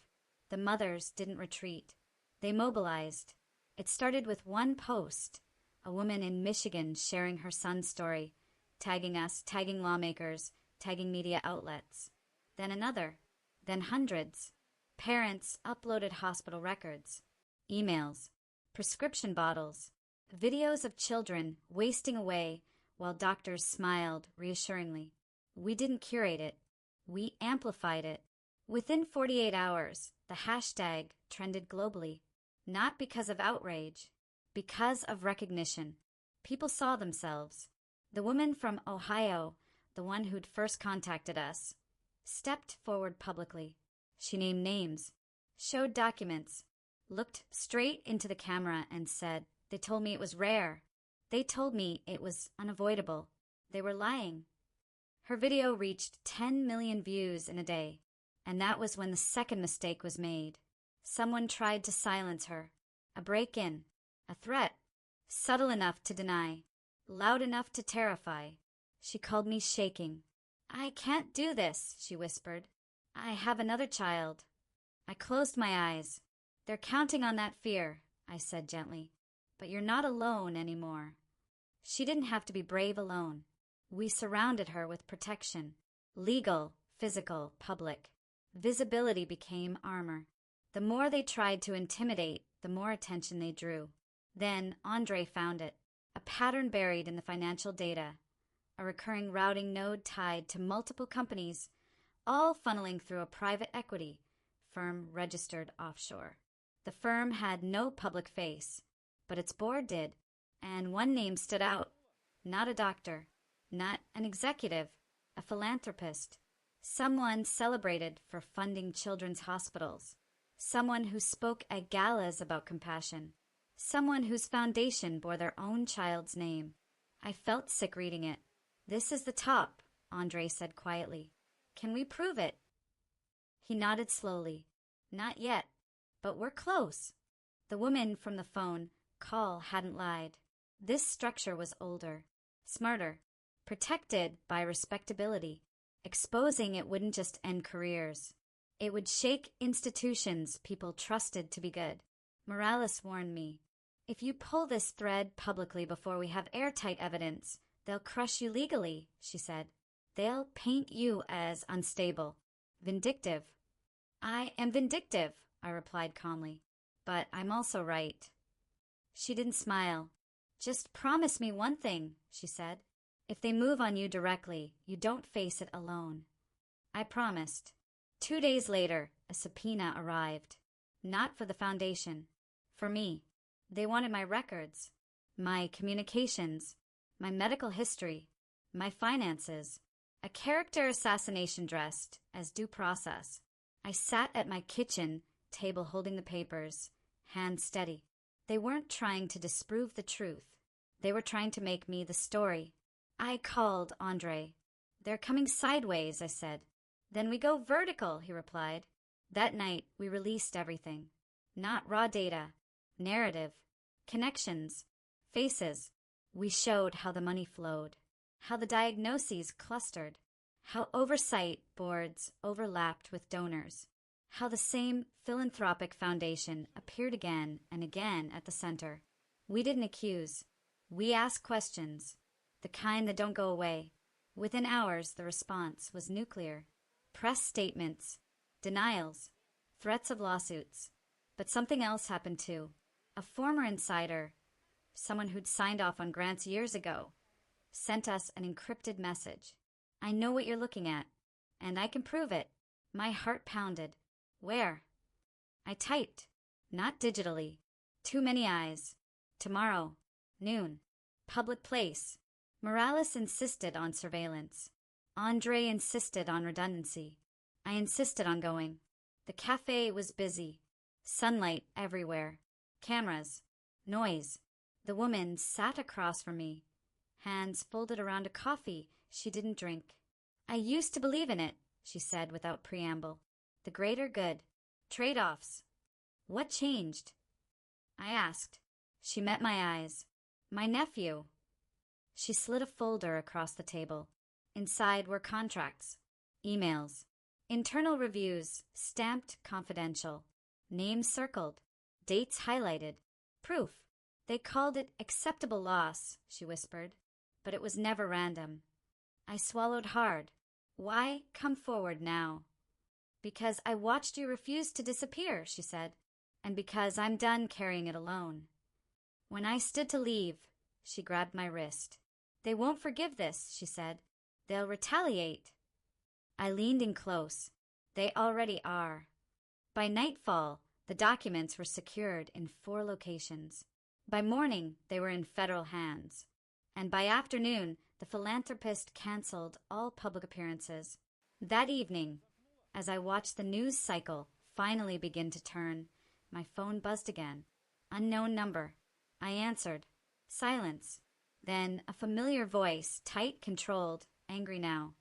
The mothers didn't retreat. They mobilized. It started with one post, a woman in Michigan sharing her son's story, tagging us, tagging lawmakers, tagging media outlets. Then another. Then hundreds. Parents uploaded hospital records, emails, prescription bottles, videos of children wasting away while doctors smiled reassuringly. We didn't curate it. We amplified it. Within 48 hours, the hashtag trended globally. Not because of outrage, because of recognition. People saw themselves. The woman from Ohio, the one who'd first contacted us, stepped forward publicly. She named names, showed documents, looked straight into the camera and said, "They told me it was rare. They told me it was unavoidable. They were lying." Her video reached 10 million views in a day, and that was when the second mistake was made. Someone tried to silence her. A break-in, a threat, subtle enough to deny, loud enough to terrify. She called me shaking. "I can't do this," she whispered. "I have another child." I closed my eyes. "They're counting on that fear," I said gently. "But you're not alone anymore." She didn't have to be brave alone. We surrounded her with protection. Legal, physical, public. Visibility became armor. The more they tried to intimidate, the more attention they drew. Then Andre found it. A pattern buried in the financial data. A recurring routing node tied to multiple companies, all funneling through a private equity firm registered offshore. The firm had no public face, but its board did, and one name stood out. Not a doctor, not an executive, a philanthropist, someone celebrated for funding children's hospitals, someone who spoke at galas about compassion, someone whose foundation bore their own child's name. I felt sick reading it. This is the top, Andre said quietly. Can we prove it? He nodded slowly. Not yet, but we're close. The woman from the phone call hadn't lied. This structure was older, smarter, protected by respectability. Exposing it wouldn't just end careers. It would shake institutions people trusted to be good. Morales warned me. If you pull this thread publicly before we have airtight evidence, they'll crush you legally, she said. They'll paint you as unstable, vindictive. I am vindictive, I replied calmly, but I'm also right. She didn't smile. Just promise me one thing, she said. If they move on you directly, you don't face it alone. I promised. 2 days later, a subpoena arrived. Not for the foundation. For me. They wanted my records, my communications, my medical history, my finances. A character assassination dressed as due process. I sat at my kitchen table holding the papers, hands steady. They weren't trying to disprove the truth. They were trying to make me the story. I called Andre. They're coming sideways, I said. Then we go vertical, he replied. That night, we released everything. Not raw data, narrative, connections, faces. We showed how the money flowed, how the diagnoses clustered, how oversight boards overlapped with donors, how the same philanthropic foundation appeared again and again at the center. We didn't accuse. We asked questions, the kind that don't go away. Within hours, the response was nuclear. Press statements, denials, threats of lawsuits. But something else happened too. A former insider, someone who'd signed off on grants years ago, sent us an encrypted message. I know what you're looking at, and I can prove it. My heart pounded. Where? I typed. Not digitally. Too many eyes. Tomorrow. Noon. Public place. Morales insisted on surveillance. Andre insisted on redundancy. I insisted on going. The cafe was busy. Sunlight everywhere. Cameras. Noise. The woman sat across from me, hands folded around a coffee she didn't drink. I used to believe in it, she said without preamble. The greater good. Trade-offs. What changed? I asked. She met my eyes. My nephew. She slid a folder across the table. Inside were contracts, emails, internal reviews, stamped confidential, names circled, dates highlighted, proof. They called it acceptable loss, she whispered, but it was never random. I swallowed hard. Why come forward now? Because I watched you refuse to disappear, she said, and because I'm done carrying it alone. When I stood to leave, she grabbed my wrist. They won't forgive this, she said. They'll retaliate. I leaned in close. They already are. By nightfall, the documents were secured in 4 locations. By morning, they were in federal hands. And by afternoon, the philanthropist canceled all public appearances. That evening, as I watched the news cycle finally begin to turn, my phone buzzed again. Unknown number. I answered. Silence. Then a familiar voice, tight, controlled, angry now.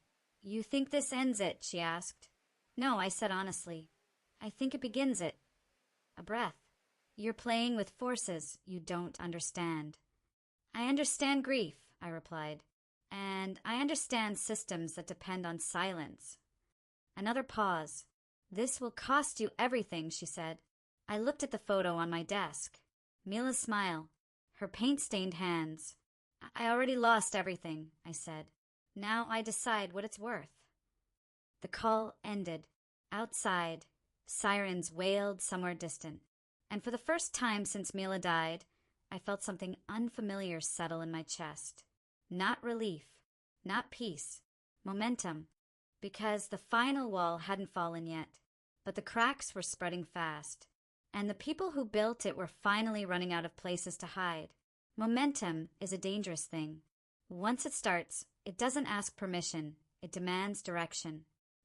You think this ends it? She asked. No, I said honestly. I think it begins it. A breath. You're playing with forces you don't understand. I understand grief, I replied. And I understand systems that depend on silence. Another pause. This will cost you everything, she said. I looked at the photo on my desk. Mila's smile. Her paint-stained hands. I already lost everything, I said. Now I decide what it's worth. The call ended. Outside, sirens wailed somewhere distant. And for the first time since Mila died, I felt something unfamiliar settle in my chest. Not relief, not peace, momentum, because the final wall hadn't fallen yet, but the cracks were spreading fast, and the people who built it were finally running out of places to hide. Momentum is a dangerous thing. Once it starts, it doesn't ask permission, it demands direction.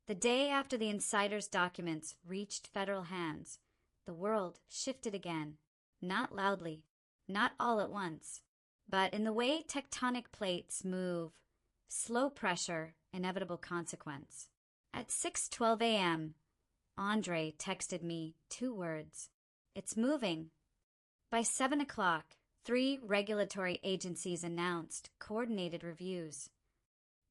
The day after the insider's documents reached federal hands, the world shifted again, not loudly, not all at once, but in the way tectonic plates move, Slow pressure, inevitable consequence. At 6:12 a.m., Andre texted me 2 words. It's moving. By 7 o'clock, 3 regulatory agencies announced coordinated reviews.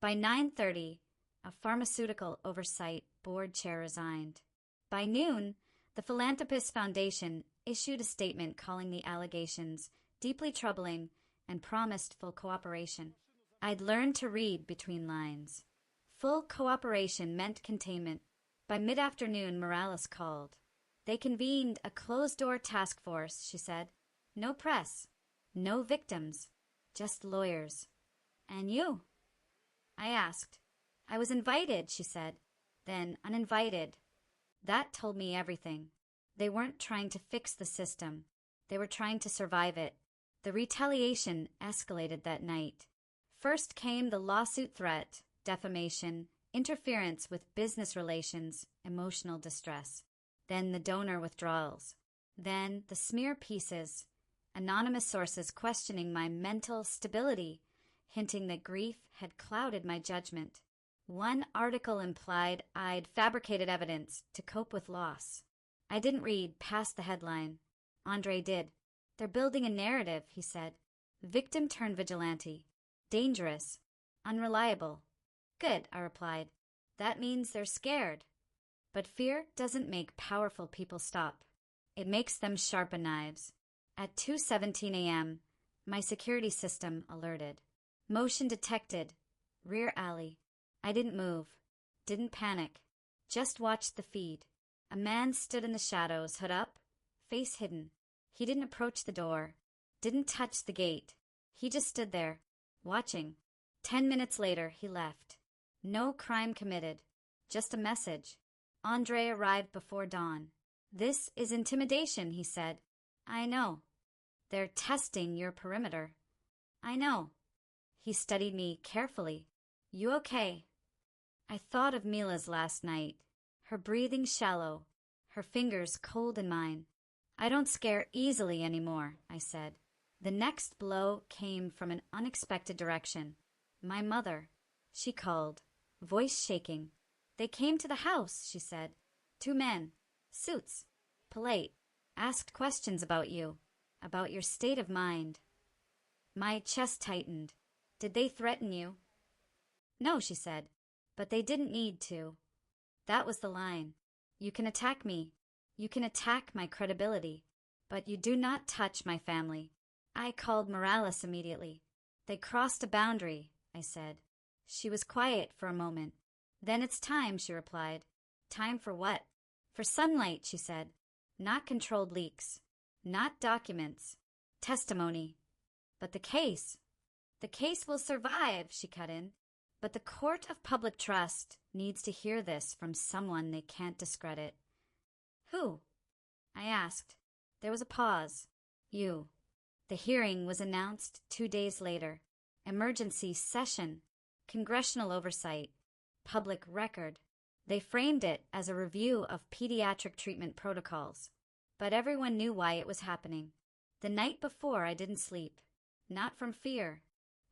By 9:30, a pharmaceutical oversight board chair resigned. By noon, the Philanthropist Foundation issued a statement calling the allegations deeply troubling and promised full cooperation. I'd learned to read between lines. Full cooperation meant containment. By mid-afternoon, Morales called. They convened a closed-door task force, she said. No press, no victims, just lawyers. And you? I asked. I was invited, she said, then uninvited. That told me everything. They weren't trying to fix the system. They were trying to survive it. The retaliation escalated that night. First came the lawsuit threat, defamation, interference with business relations, emotional distress. Then the donor withdrawals. Then the smear pieces, anonymous sources questioning my mental stability, hinting that grief had clouded my judgment. One article implied I'd fabricated evidence to cope with loss. I didn't read past the headline. Andre did. They're building a narrative, he said. Victim turned vigilante. Dangerous. Unreliable. Good, I replied. That means they're scared. But fear doesn't make powerful people stop. It makes them sharpen knives. At 2:17 a.m., my security system alerted. Motion detected. Rear alley. I didn't move. Didn't panic. Just watched the feed. A man stood in the shadows, hood up, face hidden. He didn't approach the door. Didn't touch the gate. He just stood there, watching. 10 minutes later, he left. No crime committed. Just a message. Andre arrived before dawn. This is intimidation, he said. I know. They're testing your perimeter. I know. He studied me carefully. You okay? I thought of Mila's last night. Her breathing shallow. Her fingers cold in mine. I don't scare easily anymore, I said. The next blow came from an unexpected direction. My mother. She called, voice shaking. They came to the house, she said. 2 men. Suits. Polite. Asked questions about you. About your state of mind. My chest tightened. Did they threaten you? No, she said. But they didn't need to. That was the line. You can attack me. You can attack my credibility. But you do not touch my family. I called Morales immediately. They crossed a boundary, I said. She was quiet for a moment. Then it's time, she replied. Time for what? For sunlight, she said. Not controlled leaks. Not documents. Testimony. But the case. The case will survive, she cut in. But the court of public trust needs to hear this from someone they can't discredit. Who? I asked. There was a pause. You. The hearing was announced 2 days later. Emergency session. Congressional oversight. Public record. They framed it as a review of pediatric treatment protocols. But everyone knew why it was happening. The night before, I didn't sleep. Not from fear.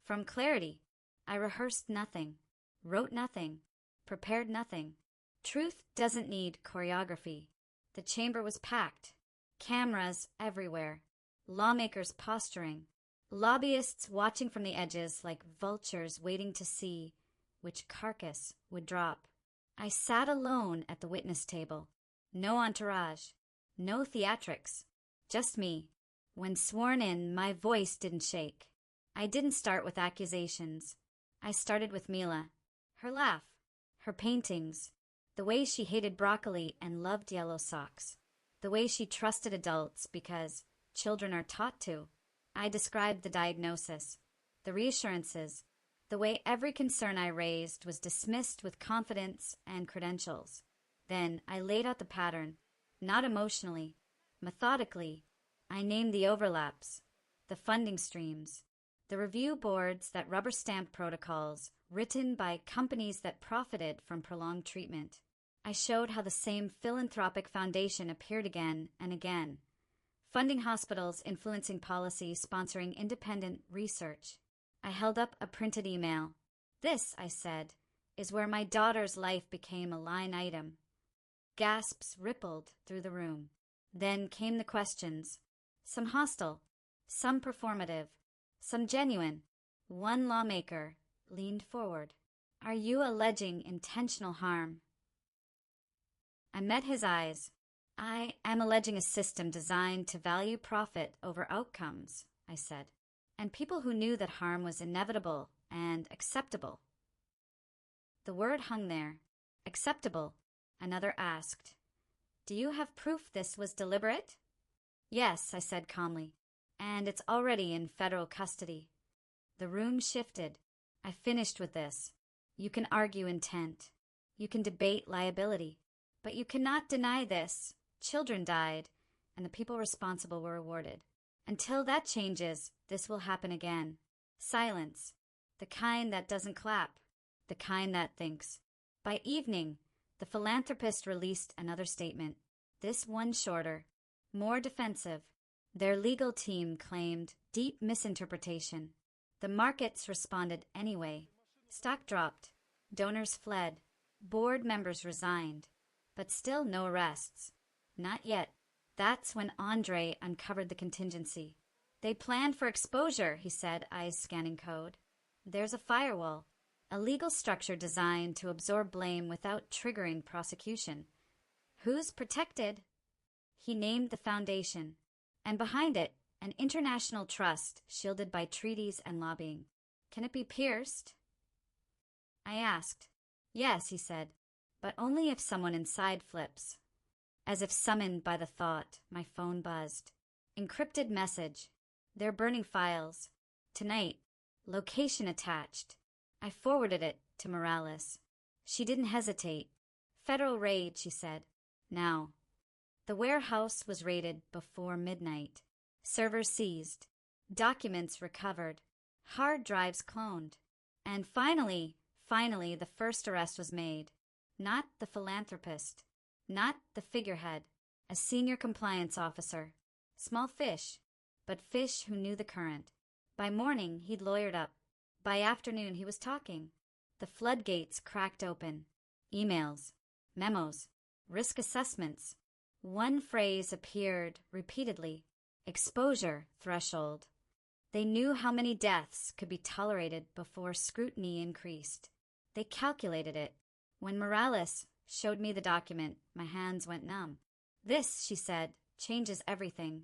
From clarity. I rehearsed nothing. Wrote nothing. Prepared nothing. Truth doesn't need choreography. The chamber was packed. Cameras everywhere. Lawmakers posturing. Lobbyists watching from the edges like vultures waiting to see which carcass would drop. I sat alone at the witness table. No entourage. No theatrics. Just me. When sworn in, my voice didn't shake. I didn't start with accusations. I started with Mila. Her laugh. Her paintings. The way she hated broccoli and loved yellow socks. The way she trusted adults because children are taught to. I described the diagnosis. The reassurances. The way every concern I raised was dismissed with confidence and credentials. Then I laid out the pattern. Not emotionally. Methodically. I named the overlaps. The funding streams. The review boards that rubber-stamped protocols written by companies that profited from prolonged treatment. I showed how the same philanthropic foundation appeared again and again, funding hospitals, influencing policy, sponsoring independent research. I held up a printed email. This, I said, is where my daughter's life became a line item. Gasps rippled through the room. Then came the questions. Some hostile, some performative, some genuine. One lawmaker leaned forward. Are you alleging intentional harm? I met his eyes. I am alleging a system designed to value profit over outcomes, I said, and people who knew that harm was inevitable and acceptable. The word hung there. Acceptable. Another asked, Do you have proof this was deliberate? Yes, I said calmly, and it's already in federal custody. The room shifted. I finished with this. You can argue intent. You can debate liability. But you cannot deny this. Children died, and the people responsible were rewarded. Until that changes, this will happen again. Silence. The kind that doesn't clap. The kind that thinks. By evening, the philanthropist released another statement. This one shorter, more defensive. Their legal team claimed deep misinterpretation. The markets responded anyway. Stock dropped. Donors fled. Board members resigned. But still no arrests. Not yet. That's when Andre uncovered the contingency. They planned for exposure, he said, eyes scanning code. There's a firewall. A legal structure designed to absorb blame without triggering prosecution. Who's protected? He named the foundation. And behind it, an international trust shielded by treaties and lobbying. Can it be pierced? I asked. Yes, he said, but only if someone inside flips. As if summoned by the thought, my phone buzzed. Encrypted message. They're burning files. Tonight. Location attached. I forwarded it to Morales. She didn't hesitate. Federal raid, she said. Now. The warehouse was raided before midnight. Servers seized. Documents recovered. Hard drives cloned. And finally, the first arrest was made. Not the philanthropist. Not the figurehead. A senior compliance officer. Small fish, but fish who knew the current. By morning, he'd lawyered up. By afternoon, he was talking. The floodgates cracked open. Emails, memos, risk assessments. One phrase appeared repeatedly. Exposure threshold. They knew how many deaths could be tolerated before scrutiny increased. They calculated it. When Morales showed me the document, my hands went numb. This, she said, changes everything.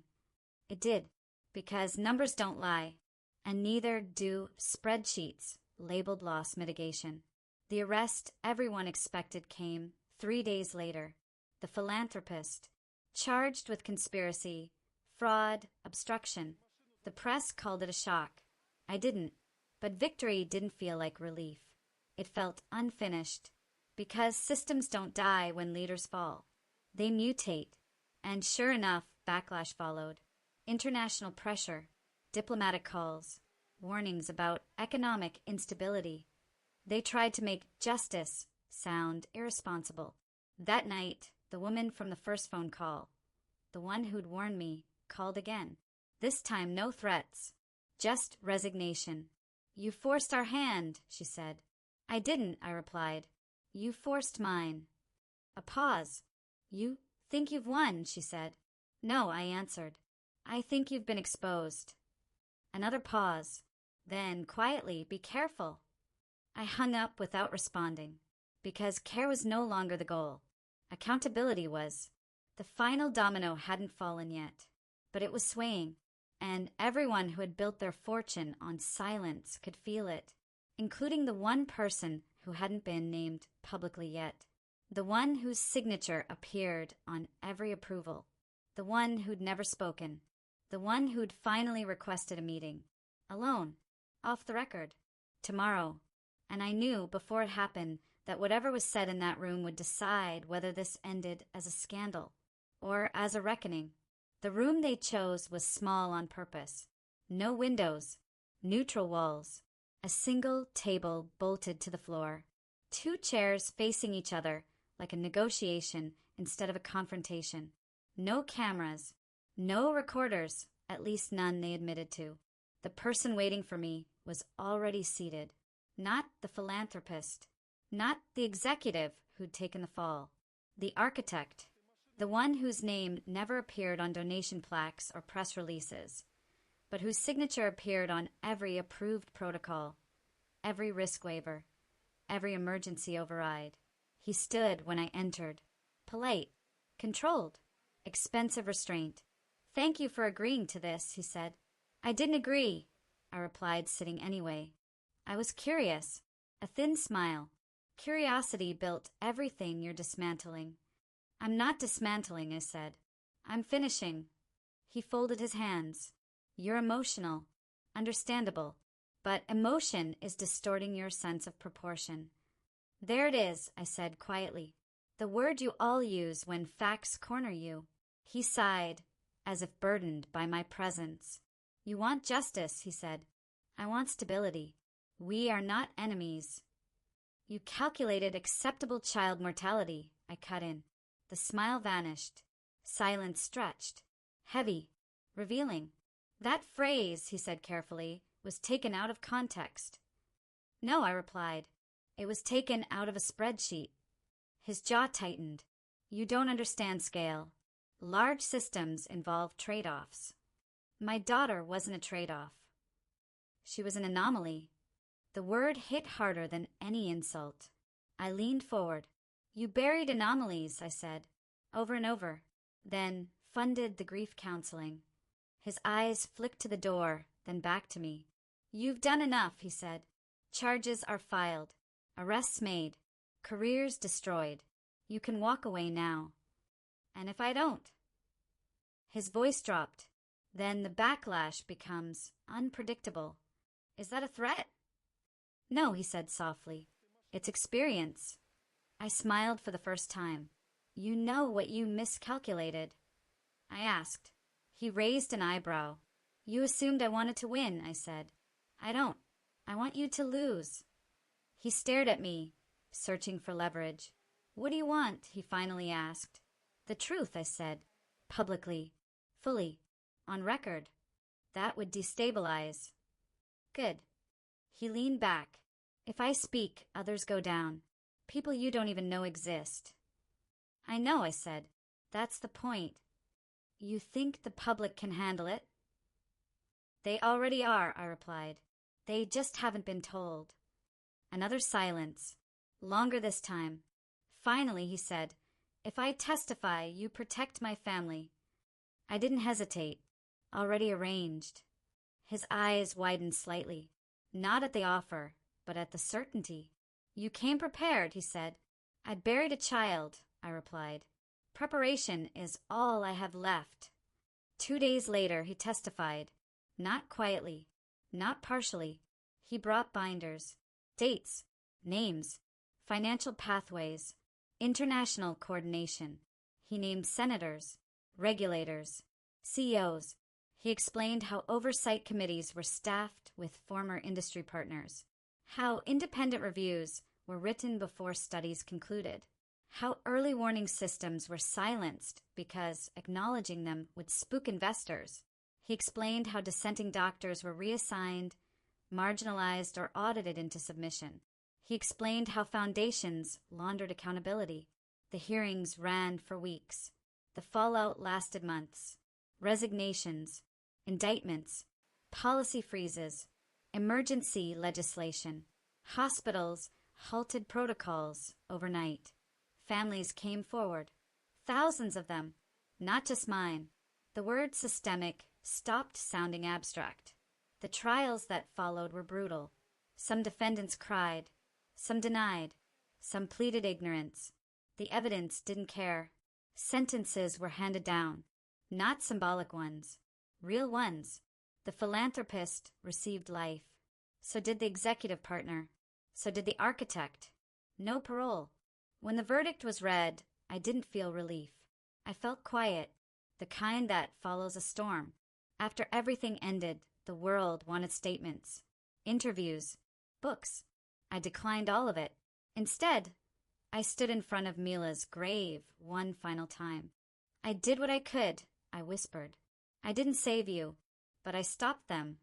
It did, because numbers don't lie, and neither do spreadsheets labeled loss mitigation. The arrest everyone expected came 3 days later. The philanthropist, charged with conspiracy, fraud, obstruction. The press called it a shock. I didn't, but victory didn't feel like relief. It felt unfinished, because systems don't die when leaders fall. They mutate, and sure enough, backlash followed. International pressure, diplomatic calls, warnings about economic instability. They tried to make justice sound irresponsible. That night, the woman from the first phone call, the one who'd warned me, called again. This time, no threats, just resignation. You forced our hand, she said. I didn't, I replied. You forced mine. A pause. You think you've won, she said. No, I answered. I think you've been exposed. Another pause. Then, quietly, be careful. I hung up without responding, because care was no longer the goal. Accountability was. The final domino hadn't fallen yet, but it was swaying, and everyone who had built their fortune on silence could feel it, including the one person who hadn't been named publicly yet, the one whose signature appeared on every approval, the one who'd never spoken, the one who'd finally requested a meeting, alone, off the record, tomorrow. And I knew before it happened that whatever was said in that room would decide whether this ended as a scandal or as a reckoning. The room they chose was small on purpose. No windows, neutral walls, a single table bolted to the floor, 2 chairs facing each other like a negotiation instead of a confrontation. No cameras, no recorders, at least none they admitted to. The person waiting for me was already seated. Not the philanthropist. Not the executive who'd taken the fall. The architect. The one whose name never appeared on donation plaques or press releases, but whose signature appeared on every approved protocol, every risk waiver, every emergency override. He stood when I entered, polite, controlled, expensive restraint. "Thank you for agreeing to this," he said. "I didn't agree," I replied, sitting anyway. I was curious, a thin smile. Curiosity built everything you're dismantling. "I'm not dismantling," I said. "I'm finishing." He folded his hands. "You're emotional. Understandable. But emotion is distorting your sense of proportion." "There it is," I said quietly. "The word you all use when facts corner you." He sighed, as if burdened by my presence. "You want justice," he said. "I want stability. We are not enemies." "You calculated acceptable child mortality," I cut in. The smile vanished. Silence stretched. Heavy. Revealing. "That phrase," he said carefully, "was taken out of context." "No," I replied. "It was taken out of a spreadsheet." His jaw tightened. "You don't understand scale. Large systems involve trade-offs." My daughter wasn't a trade-off. She was an anomaly. The word hit harder than any insult. I leaned forward. "You buried anomalies," I said, over and over, then funded the grief counseling. His eyes flicked to the door, then back to me. "You've done enough," he said. "Charges are filed. Arrests made. Careers destroyed. You can walk away now." "And if I don't?" His voice dropped. Then the backlash becomes unpredictable. "Is that a threat?" "No," he said softly. "It's experience." I smiled for the first time. "You know what you miscalculated." I asked. He raised an eyebrow. "You assumed I wanted to win," I said. "I don't. I want you to lose." He stared at me, searching for leverage. "What do you want?" he finally asked. "The truth," I said. "Publicly. Fully. On record. That would destabilize." "Good." He leaned back. "If I speak, others go down. People you don't even know exist." "I know," I said. "That's the point." "You think the public can handle it?" "They already are," I replied. "They just haven't been told." Another silence. Longer this time. Finally, he said, "If I testify, you protect my family." I didn't hesitate. Already arranged. His eyes widened slightly. Not at the offer, but at the certainty. "You came prepared," he said. "I buried a child," I replied. "Preparation is all I have left." 2 days later, he testified. Not quietly. Not partially. He brought binders. Dates. Names. Financial pathways. International coordination. He named senators. Regulators. CEOs. He explained how oversight committees were staffed with former industry partners. How independent reviews were written before studies concluded. How early warning systems were silenced because acknowledging them would spook investors. He explained how dissenting doctors were reassigned, marginalized, or audited into submission. He explained how foundations laundered accountability. The hearings ran for weeks. The fallout lasted months. Resignations, indictments, policy freezes, emergency legislation. Hospitals halted protocols overnight. Families came forward. Thousands of them, not just mine. The word systemic stopped sounding abstract. The trials that followed were brutal. Some defendants cried. Some denied. Some pleaded ignorance. The evidence didn't care. Sentences were handed down. Not symbolic ones. Real ones. The philanthropist received life. So did the executive partner. So did the architect. No parole. When the verdict was read, I didn't feel relief. I felt quiet, the kind that follows a storm. After everything ended, the world wanted statements, interviews, books. I declined all of it. Instead, I stood in front of Mila's grave one final time. "I did what I could," I whispered. "I didn't save you, but I stopped them."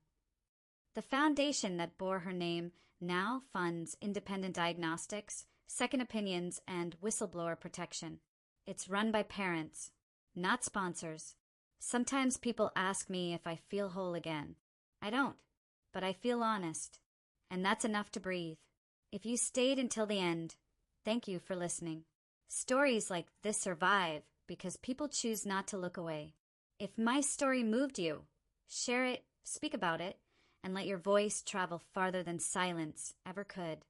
The foundation that bore her name now funds independent diagnostics, second opinions, and whistleblower protection. It's run by parents, not sponsors. Sometimes people ask me if I feel whole again. I don't, but I feel honest, and that's enough to breathe. If you stayed until the end, thank you for listening. Stories like this survive because people choose not to look away. If my story moved you, share it, speak about it, and let your voice travel farther than silence ever could.